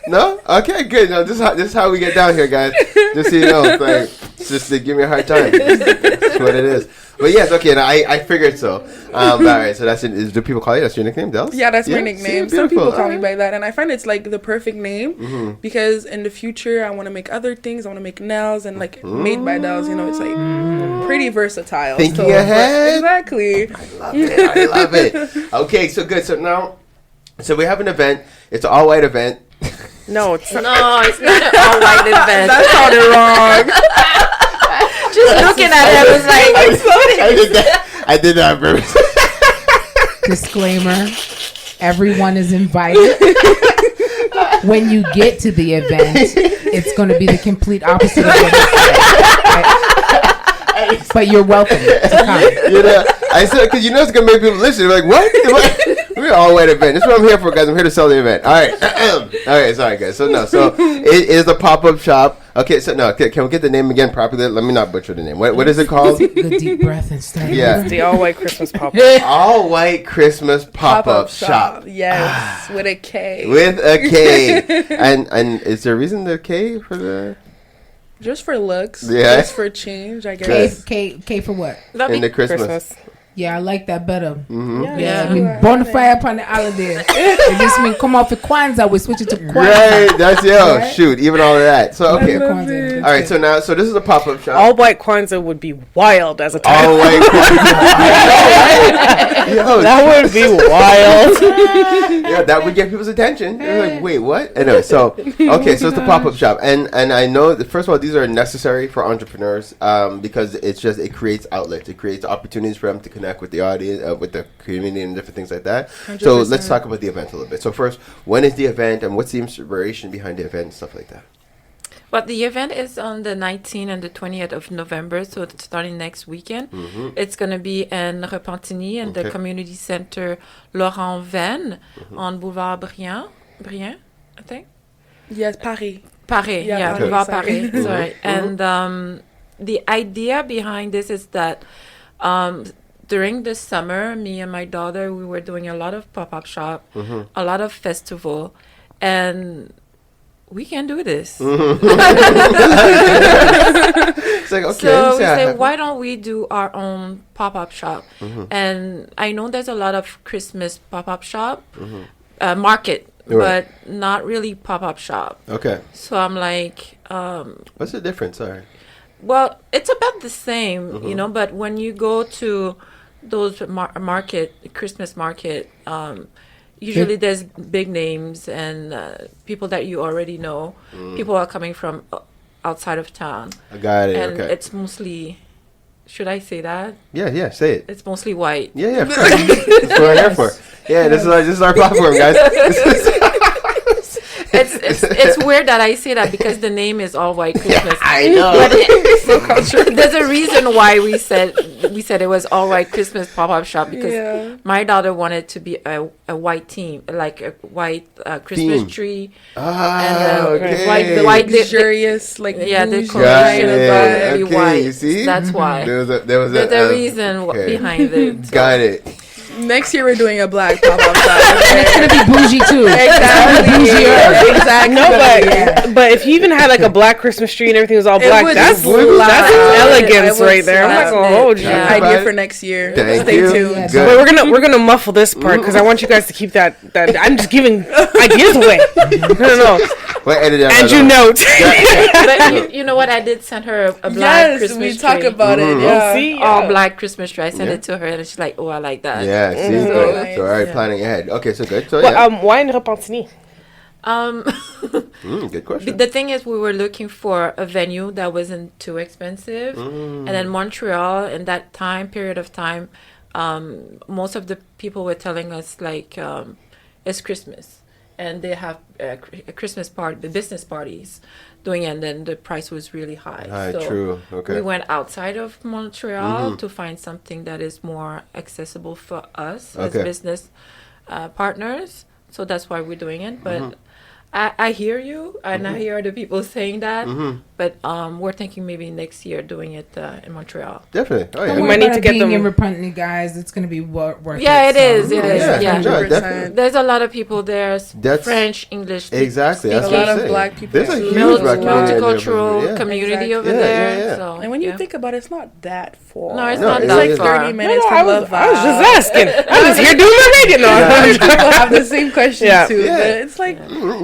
A: No? Okay, good. No, this is how we get down here, guys. Just so you know, like, just to give me a hard time. That's what it is. But yes, okay. Now I figured so. All right. So do people call you? That's your nickname, Dells?
E: Yeah, that's my
A: See,
E: nickname. Some
A: beautiful.
E: people call me
A: All
E: by that, and I find it's like the perfect name because in the future I want to make other things. I want to make nails and like made by Dells. It's like pretty versatile.
A: Thinking ahead.
E: Exactly.
A: I love it. Okay, so good. So we have an event. It's an all-white event.
B: No, it's not.
F: No, it's not an all-white event.
E: That sounded wrong.
F: Just looking at it, I was like,
A: I did that on purpose.
C: Disclaimer: everyone is invited. When you get to the event, it's going to be the complete opposite of what you said. But you're welcome to come.
A: I said because it's gonna make people listen. They're like, what? We're all white event. That's what I'm here for, guys. I'm here to sell the event. All right. All right. Sorry, guys. So it is a pop-up shop. Okay. So can we get the name again properly? Let me not butcher the name. What is it called?
C: Good deep breath and stuff.
A: Yeah.
B: the all white Christmas pop.
A: All white Christmas pop-up shop.
E: Yes, with a K.
A: With a K. And is there a reason the K for the?
E: Just for looks.
A: Yeah.
E: Just for change, I guess.
C: K for what?
A: In the Christmas.
B: Christmas.
C: Yeah, I like that better.
F: Yeah.
C: I mean, bonfire upon the holiday. It just mean come off the Kwanzaa. We switch it to Kwanzaa.
A: Right. That's
C: Right?
A: shoot. Even all of that. So okay.
C: Kwanzaa.
E: Kwanzaa.
A: All right. So this is a pop-up shop.
B: All white Kwanzaa would be wild as a title.
A: All white Kwanzaa. Yo,
B: That would be wild.
A: yeah, that would get people's attention. They're like, wait, what? Anyway, so it's the pop-up shop, and I know that first of all, these are necessary for entrepreneurs because it creates outlets, it creates opportunities for them to connect with the audience, with the community, and different things like that.
E: 100%.
A: So let's talk about the event a little bit. So first, when is the event, and what's the inspiration behind the event and stuff like that?
F: But the event is on the 19th and the 20th of November, so it's starting next weekend. It's going to be in Repentigny in the community center Laurent Venn on Boulevard Briand, I think.
E: Yes, Paris.
F: Paris,
E: Yeah,
F: yeah,
E: Paris,
F: Boulevard
E: sorry.
F: Paris, sorry. And the idea behind this is that during the summer, me and my daughter, we were doing a lot of pop-up shop, a lot of festival, and we can do this.
A: It's like, okay.
F: So we
A: yeah,
F: say, why don't we do our own pop-up shop? And I know there's a lot of Christmas pop-up shop, market,
A: Right.
F: but not really pop-up shop.
A: Okay.
F: So I'm like,
A: What's the difference? Sorry.
F: well, it's about the same, but when you go to those Christmas market, usually there's big names and people that you already know. People are coming from outside of town.
A: I got it.
F: And
A: Okay.
F: it's mostly, should I say that?
A: Yeah, say it.
F: It's mostly white.
A: Yeah, of course. That's what we're here for. Yeah, this is our platform, guys.
F: It's weird that I say that because the name is All White Christmas.
A: I know.
F: But there's a reason why we said it was All White Christmas pop-up shop because my daughter wanted to be a white theme, like a white Christmas
A: Theme.
F: tree.
A: Okay.
E: The white luxurious, like
F: the
E: bougie
F: decoration
E: vibe.
F: is very
A: Okay,
F: white.
A: you see?
F: That's why.
A: There's
F: There's a reason behind it. So.
A: Got it.
E: Next year we're doing a black pop-up shop.
C: It's gonna be bougie too.
E: Exactly. Exactly.
B: No, but if you even had like a black Christmas tree and everything was all
E: It
B: black,
E: would
B: that's
E: slap.
B: elegance
E: I would
B: right there. I'm not
E: slap
B: gonna
E: it.
B: hold you.
F: Yeah.
E: Idea for next year.
A: Thank
E: Stay
A: you.
E: tuned.
A: Good.
B: But we're gonna muffle this part because I want you guys to keep that. I'm just giving ideas away. No.
A: Wait, edit that
B: And
A: out.
B: you note.
F: But you know what? I did send her a black
E: Yes,
F: Christmas
E: we
F: tree.
E: talk about it.
A: Mhm.
E: Yeah.
B: See,
F: All black Christmas tree. I sent
A: Yeah.
F: it to her and she's like, "Oh, I like that."
A: Yeah, see?
E: So
A: Good.
E: nice.
A: So, all right,
F: Yeah.
A: planning ahead. Okay, so good. So,
B: Well,
A: yeah.
B: why in Repentigny?
A: Good question.
F: The thing is, we were looking for a venue that wasn't too expensive, and then Montreal in that period of time, most of the people were telling us like it's Christmas, and they have a Christmas party, business parties doing it, and then the price was really high. So
A: True. Okay.
F: we went outside of Montreal to find something that is more accessible for us as
A: Okay.
F: business partners. So that's why we're doing it. But I hear you, and I hear the people saying that. But we're thinking maybe next year doing it in Montreal.
A: Definitely. Oh,
C: Don't
A: yeah.
B: We
C: worry
B: might need
C: about
B: to
C: it
B: get
C: being
B: them-
C: in Repentigny, guys. It's gonna be worth
F: Yeah,
C: it.
F: it is. It is.
A: Yeah,
F: Yeah.
A: no,
E: 100%.
A: definitely.
F: There's a lot of people there.
A: That's-
F: French, English.
A: Exactly. That's
E: A
A: what
E: lot
A: I'm
E: of
A: saying.
E: black people
A: There's a
E: too.
A: huge black community in there.
F: Multicultural
A: Yeah.
F: community over
A: Yeah,
F: there.
A: yeah.
F: So,
E: And when you
F: yeah.
E: think about it, it's not that far.
F: No, it's
A: No,
F: not
A: it
E: It's
F: that
A: really
E: like
A: is.
F: far.
E: 30 minutes
B: I
E: from
B: was
E: Love
B: just asking. I was here doing my radio. No,
E: People have the same question
B: Yeah.
E: too.
A: Yeah.
E: But it's like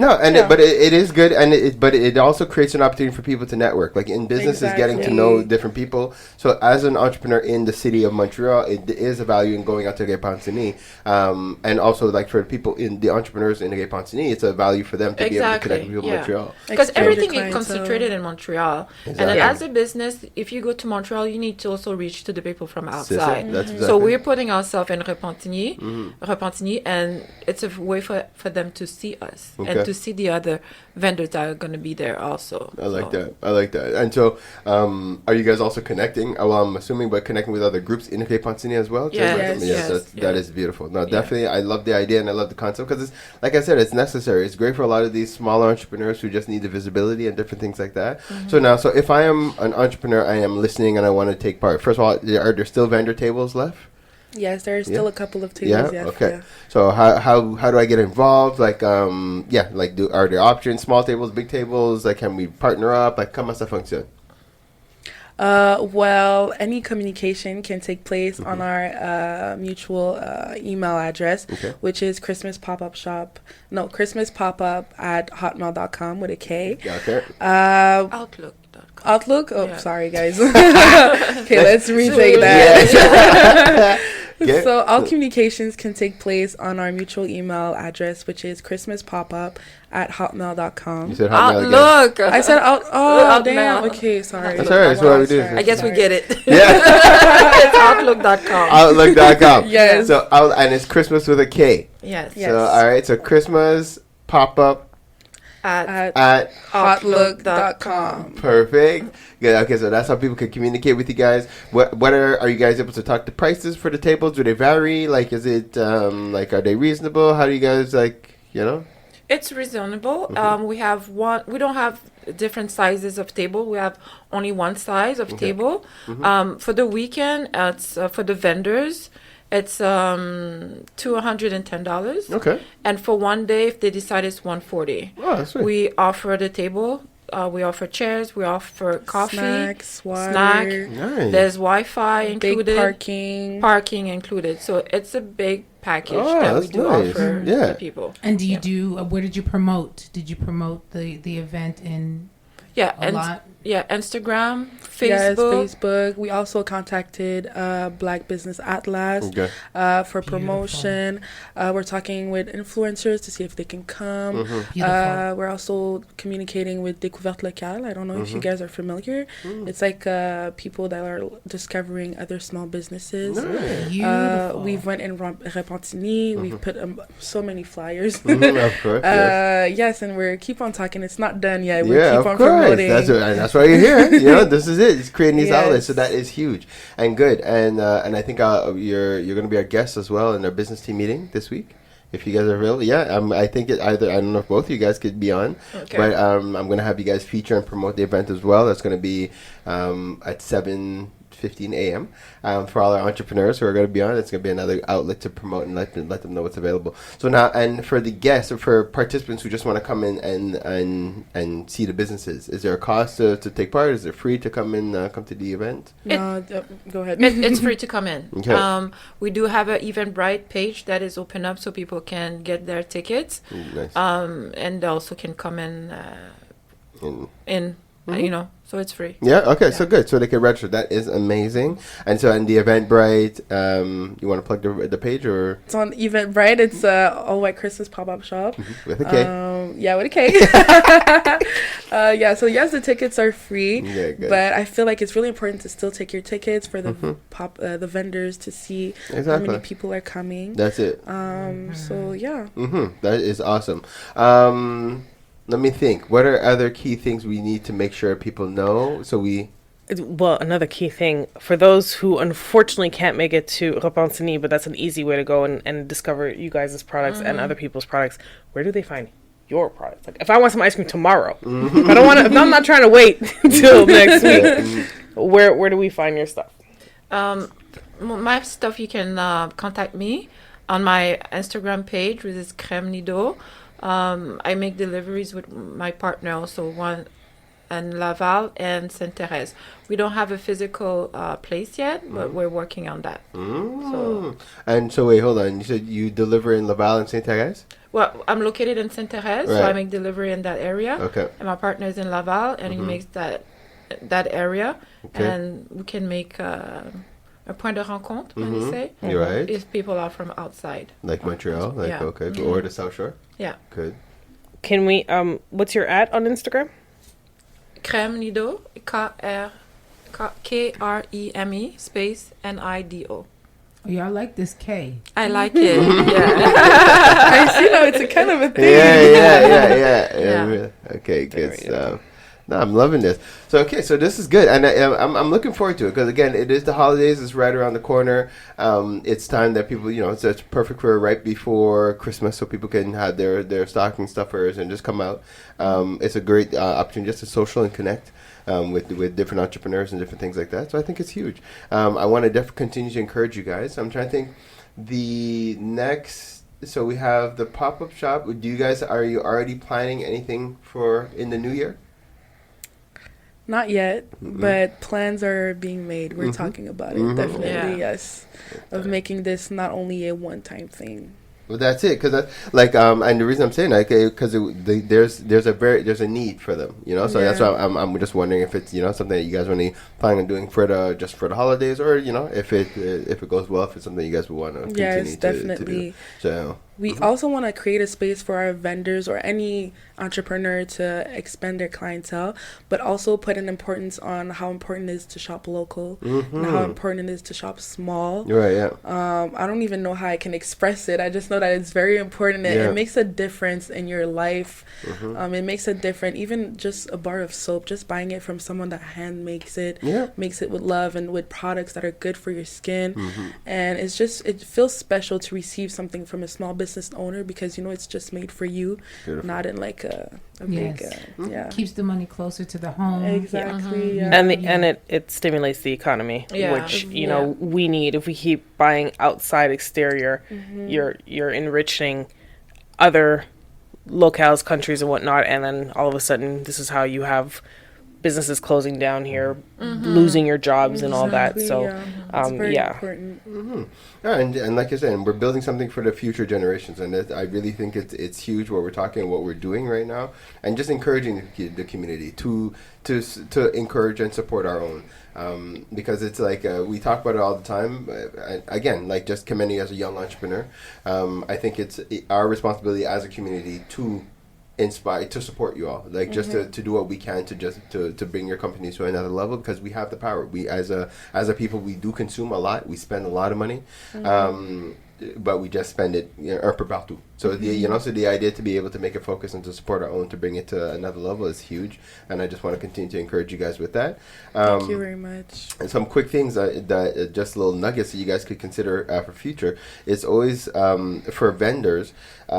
A: No, and but it is good, and but it also creates an opportunity for people to network. Like in business, is getting to
E: Exactly.
A: know different people. So as an entrepreneur in the city of Montreal, it is a value in going out to Repentigny, and also like for people in the entrepreneurs in Repentigny, it's a value for them to be able to connect with people in Montreal.
F: Because
E: Exposure
F: everything is
E: clientele.
F: concentrated in Montreal. And
A: Exactly.
F: then as a business, if you go to Montreal, you need to also reach to the people from
A: That's
F: outside.
A: it. That's
F: So
A: exactly.
F: we're putting ourselves in Repentigny, and it's a way for them to see us
A: Okay.
F: and to see the other vendors that are going to be there also.
A: I like
F: So-
A: that. I like that. And so, are you guys also connecting? Well, I'm assuming, but connecting with other groups in Repentigny as well.
F: Yes, yes,
A: That
F: yeah.
A: is beautiful. No, definitely, I love the idea and I love the concept because it's like I said, it's necessary. It's great for a lot of these smaller entrepreneurs who just need the visibility and different things like that. So if I am an entrepreneur, I am listening and I want to take part. First of all, are there still vendor tables left?
E: yes, there's still
A: Yeah.
E: a couple of tables.
A: Yeah.
E: Yes,
A: Okay.
E: yeah.
A: So how do I get involved? Like are there options? Small tables, big tables? Like can we partner up? Like comment ça fonctionne?
E: Well, any communication can take place on our mutual email address,
A: Okay.
E: which is christmaspop@hotmail.com with a K.
A: Yeah, okay.
F: Outlook.com.
E: Outlook? Oh,
F: Yeah.
E: sorry, guys. Okay, let's retake that.
A: Yeah.
E: So all communications can take place on our mutual email address, which is christmaspopup@hotmail.com.
A: You said Hotmail again.
F: Outlook.
E: I said out. Oh,
F: Outmail.
E: damn. Okay, sorry.
A: That's all right. That's what we do.
F: I guess we get it.
A: Yeah.
F: It's Outlook.com.
A: Outlook.com.
E: Yes.
A: So and it's Christmas with a K.
F: Yes.
E: Yes.
A: So all right. So Christmas pop up
F: At
A: at
E: Outlook.com.
A: perfect. Yeah. Okay. So that's how people can communicate with you guys. What are you guys able to talk the prices for the tables? Do they vary? Like is it like are they reasonable? How do you guys like
F: It's reasonable. We have one. We don't have different sizes of table. We have only one size of table. For the weekend, it's for the vendors. It's $210.
A: Okay.
F: And for one day, if they decide it's $140.
A: Oh, that's sweet.
F: We offer the table. We offer chairs. We offer coffee,
E: Snacks, water,
F: snack.
A: Nice.
F: There's Wi-Fi
E: big
F: included.
E: parking.
F: Parking included. So it's a big package
A: Oh,
F: that we
A: that's
F: do
A: nice.
F: offer
A: Yeah.
F: to people.
C: And do you do? Where did you promote? Did you promote the event in?
F: Yeah,
C: a lot.
F: yeah, Instagram,
E: Yes,
F: Facebook.
E: Facebook. We also contacted Black Business Atlas
A: Okay.
E: for promotion. We're talking with influencers to see if they can come.
C: Beautiful.
E: We're also communicating with Découverte Locale. I don't know if you guys are familiar. It's like people that are discovering other small businesses.
C: Beautiful.
E: We've went in Repentigny. We've put so many flyers.
A: Of course. Yes.
E: Yes, and we're keep on talking. It's not done yet. We
A: Yeah,
E: keep
A: of
E: on
A: course.
E: promoting.
A: That's why you're here. You know, this is it. It's creating these
E: Yes.
A: outlets, so that is huge and good. And I think you're going to be our guest as well in our business team meeting this week. If you guys are available, yeah. I think I don't know if both of you guys could be on,
F: Okay.
A: but I'm going to have you guys feature and promote the event as well. That's going to be at 7:15 a.m. For all our entrepreneurs who are going to be on. It's going to be another outlet to promote and let them know what's available. So now, and for the guests or for participants who just want to come in and see the businesses, is there a cost to take part? Is it free to come to the event?
E: No, go ahead.
F: It's free to come in.
A: Okay.
F: We do have an Eventbrite page that is open up so people can get their tickets.
A: Nice.
F: And they also can come in, you know, so it's free.
A: Yeah. Okay. So good. So they can register. That is amazing. And so in the Eventbrite, you want to plug the page or
E: It's on Eventbrite. It's All White Christmas pop-up shop.
A: with a K?
E: Yeah, with a K. Yeah, so yes, the tickets are free,
A: Yeah, good.
E: but I feel like it's really important to still take your tickets for the the vendors to see how
A: Exactly.
E: many people are coming.
A: That's it.
E: So yeah.
A: That is awesome. Let me think. What are other key things we need to make sure people know? So we.
B: Well, another key thing for those who unfortunately can't make it to Repentigny, but that's an easy way to go and discover you guys' products and other people's products. Where do they find your products? Like, if I want some ice cream tomorrow, if I don't want to, if I'm not trying to wait until next week, where do we find your stuff?
F: My stuff, you can contact me on my Instagram page, which is Crème Nido. I make deliveries with my partner, also one in Laval and Sainte-Thérèse. We don't have a physical place yet, but we're working on that. So,
A: And so wait, hold on. You said you deliver in Laval and Sainte-Thérèse?
F: well, I'm located in Sainte-Thérèse, so
A: Right.
F: I make delivery in that area.
A: Okay.
F: And my partner is in Laval, and he makes that area,
A: Okay.
F: and we can make a point de rencontre, when you say,
A: You're right.
F: if people are from outside.
A: Like Montreal, like
F: Yeah.
A: okay, or the South Shore.
F: Yeah.
A: Good.
B: Can we? What's your @ on Instagram?
F: Crème Nido, Kreme space Nido.
C: Y'all like this K.
F: I like it. Yeah.
E: I see now it's a kind of a thing.
A: Yeah.
F: Yeah.
A: Really. Okay,
B: There
A: good
B: we go.
A: stuff. No, I'm loving this. So okay, so this is good, and I'm looking forward to it because again, it is the holidays. It's right around the corner. It's time that people, it's perfect for right before Christmas, so people can have their stocking stuffers and just come out. It's a great opportunity just to social and connect with different entrepreneurs and different things like that. So I think it's huge. I want to continue to encourage you guys. I'm trying to think the next. So we have the pop-up shop. Are you already planning anything for in the new year?
E: Not yet, but plans are being made. We're talking about it. Definitely,
F: Yeah.
E: yes. Of making this not only a one-time thing.
A: Well, that's it, because and the reason I'm saying that because there's a need for them, So that's
E: Yeah.
A: why I'm just wondering if it's something that you guys really planning on doing just for the holidays, or if it goes well, if it's something you guys would want to continue
E: Yes, definitely.
A: to do. So
E: We also want to create a space for our vendors or any entrepreneur to expand their clientele, but also put an importance on how important it is to shop local and how important it is to shop small.
A: you're right, yeah.
E: I don't even know how I can express it. I just know that it's very important.
A: Yeah.
E: It makes a difference in your life. It makes a difference. Even just a bar of soap, just buying it from someone that hand makes it,
A: Yeah.
E: makes it with love and with products that are good for your skin. And it feels special to receive something from a small business owner because it's just made for you,
A: Beautiful.
E: not in like a
C: Yes.
E: big yeah.
C: Keeps the money closer to the home.
E: Exactly. Yeah.
B: And it stimulates the economy,
F: Yeah.
B: which we need. If we keep buying outside exterior, you're enriching other locales, countries, and whatnot, and then all of a sudden, this is how you have businesses closing down here, losing your jobs and all that. So,
E: It's very
B: yeah.
E: important.
A: Yeah, and like I said, we're building something for the future generations, and I really think it's huge what we're talking and what we're doing right now, and just encouraging the community to encourage and support our own, because it's like we talk about it all the time. Again, like just commending you as a young entrepreneur, I think it's our responsibility as a community to inspire, to support you all, like just to do what we can to bring your companies to another level, because we have the power. We as a people, we do consume a lot, we spend a lot of money, but we just spend it un peu partout. So the idea to be able to make a focus and to support our own, to bring it to another level is huge, and I just want to continue to encourage you guys with that.
E: Thank you very much.
A: And some quick things that just little nuggets that you guys could consider for future is always for vendors,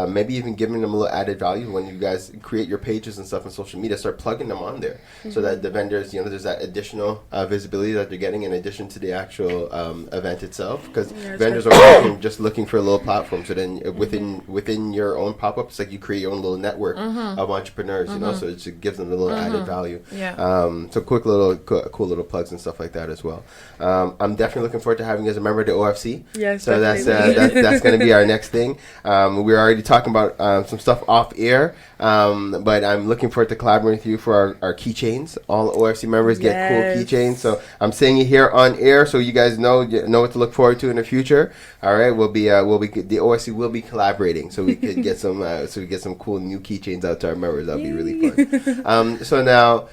A: maybe even giving them a little added value when you guys create your pages and stuff on social media. Start plugging them on there so that the vendors, there's that additional visibility that they're getting in addition to the actual event itself. Because vendors are just looking for a little platform. So then within your own pop-up, it's like you create your own little network of entrepreneurs, so it just gives them a little added value. So cool little plugs and stuff like that as well. I'm definitely looking forward to having you as a member of the OFC.
E: Yes,
A: so that's going to be our next thing. We're already talking about some stuff off air, but I'm looking forward to collaborating with you for our keychains. All OFC members get cool keychains. So I'm saying it here on air so you guys know what to look forward to in the future. All right, the OFC will be collaborating, so we could get some cool new keychains out to our members. That'll be really fun. So now,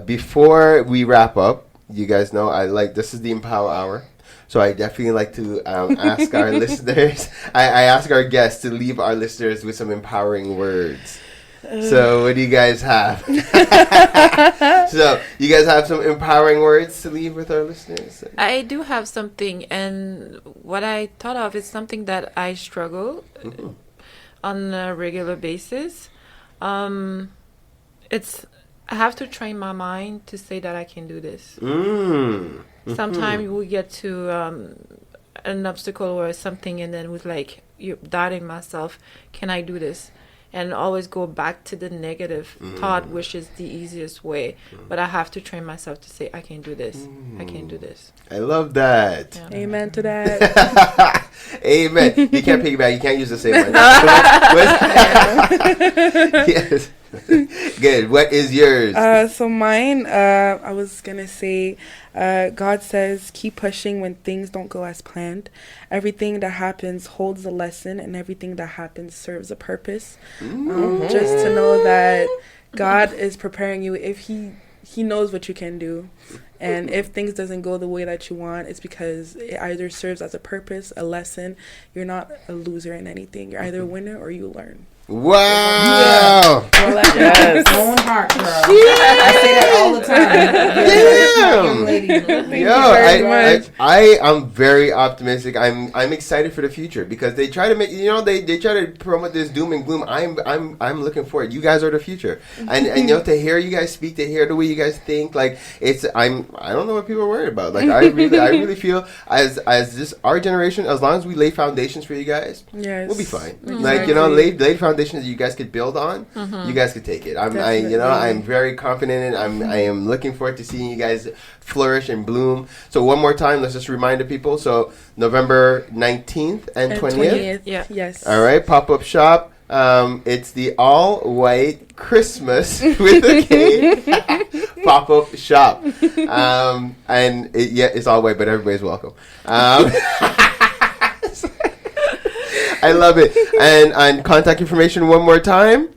A: before we wrap up, you guys know this is the Empower Hour. So I definitely like to ask our listeners, I ask our guests to leave our listeners with some empowering words. So what do you guys have? So you guys have some empowering words to leave with our listeners?
F: I do have something, and what I thought of is something that I struggle on a regular basis. It's I have to train my mind to say that I can do this. Sometimes we get to an obstacle or something, and then with you're doubting myself, can I do this? And always go back to the negative thought, which is the easiest way. But I have to train myself to say, I can do this. I can do this.
A: I love that.
F: Yeah.
E: Amen to that.
A: Amen. You can't piggyback. You can't use the same one. Yes. Good. What is yours?
E: So mine, I was going to say, God says, keep pushing when things don't go as planned. Everything that happens holds a lesson, and everything that happens serves a purpose. Just to know that God is preparing you. If He knows what you can do. And if things doesn't go the way that you want, it's because it either serves as a purpose, a lesson. You're not a loser in anything. You're either a winner or you learn.
A: Wow!
B: Yes.
G: Own heart, girl. I say that all the time.
A: Damn!
E: Thank you very much.
A: I am very optimistic. I'm excited for the future because they try to make they try to promote this doom and gloom. I'm looking forward. You guys are the future, and to hear you guys speak, to hear the way you guys think, I don't know what people are worried about. I really feel as this our generation, as long as we lay foundations for you guys, we'll be fine.
E: Exactly.
A: Lay foundations that you guys could build on. You guys could take it. I'm very confident in it. I am looking forward to seeing you guys flourish and bloom. So one more time, let's just remind the people. So November 19th and 20th.
F: Yeah.
E: Yes.
A: All right, pop-up shop. It's the all-white Christmas with a K pop-up shop. And it's all white, but everybody's welcome. I love it. And contact information one more time.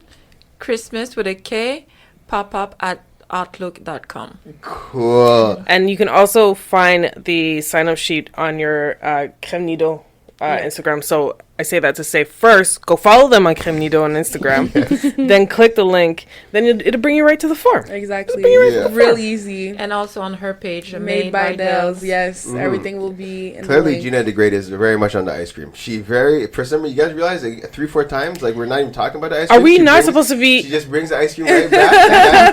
F: Christmas with a K, pop up at outlook.com.
A: Cool.
B: And you can also find the sign-up sheet on your Crème Nido Instagram. So I say that to say, first, go follow them on Crème Nido on Instagram. Then click the link. Then it'll bring you right to the form.
E: Exactly.
A: Real
E: easy.
F: And also on her page,
E: Made by Dells. Yes. Everything will be in
A: Clearly,
E: the link.
A: Gina the Great is very much on the ice cream. For some reason, you guys realize 3-4 times, we're not even talking about the ice cream.
B: Are we not supposed to be?
A: She just brings the ice cream right back.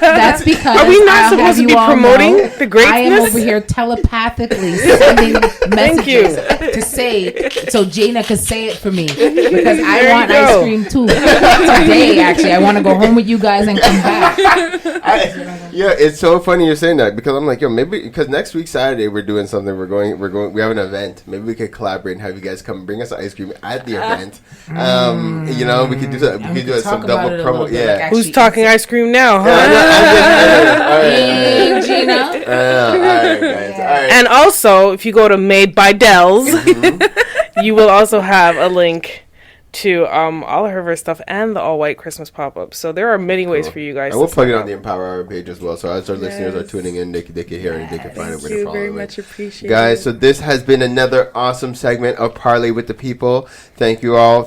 G: That's
C: because
B: Are we not
C: I'll
B: supposed
C: have
B: to
C: you
B: be
C: all
B: promoting
C: know,
B: the greatness?
C: I am over here telepathically sending messages to say, so Jaina could say it for me because I
B: There
C: want
B: you go.
C: ice cream too. Today, actually, I want to go home with you guys and come back.
A: Yeah, it's so funny you're saying that because I'm like, yo, maybe because next week Saturday we're doing something. We have an event. Maybe we could collaborate and have you guys come bring us ice cream at the event. You know, we could do that. We could do some double promo. Yeah.
B: Who's talking ice cream now, huh?
C: Hey, Gina.
A: All right, guys. All right.
B: And also, if you go to Made by Dells, you will also have a link to all of her stuff and the all white Christmas pop up. So there are many ways for you guys.
A: I will
B: to
A: plug it
B: sign
A: on the Empower Hour page as well. So as our listeners are tuning in, they can hear it and they can find it where
E: Thank
A: to
E: you
A: follow
E: very
A: it.
E: much. Appreciate
A: Guys,
E: it.
A: so this has been another awesome segment of Parlay with the People. Thank you all,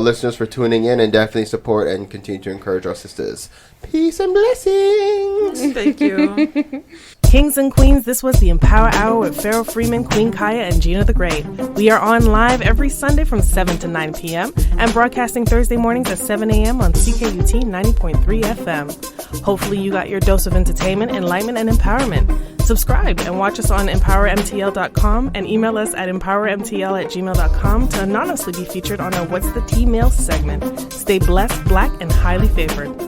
A: listeners, for tuning in and definitely support and continue to encourage our sisters. Peace and blessings.
F: Thank you.
B: Kings and Queens, this was the Empower Hour with Pharaoh Freeman, Queen Kaya, and Gina the Great. We are on live every Sunday from 7 to 9 p.m. and broadcasting Thursday mornings at 7 a.m. on CKUT 90.3 FM. Hopefully you got your dose of entertainment, enlightenment, and empowerment. Subscribe and watch us on empowermtl.com and email us at empowermtl@gmail.com to anonymously be featured on our What's the Tea Mail segment. Stay blessed, black, and highly favored.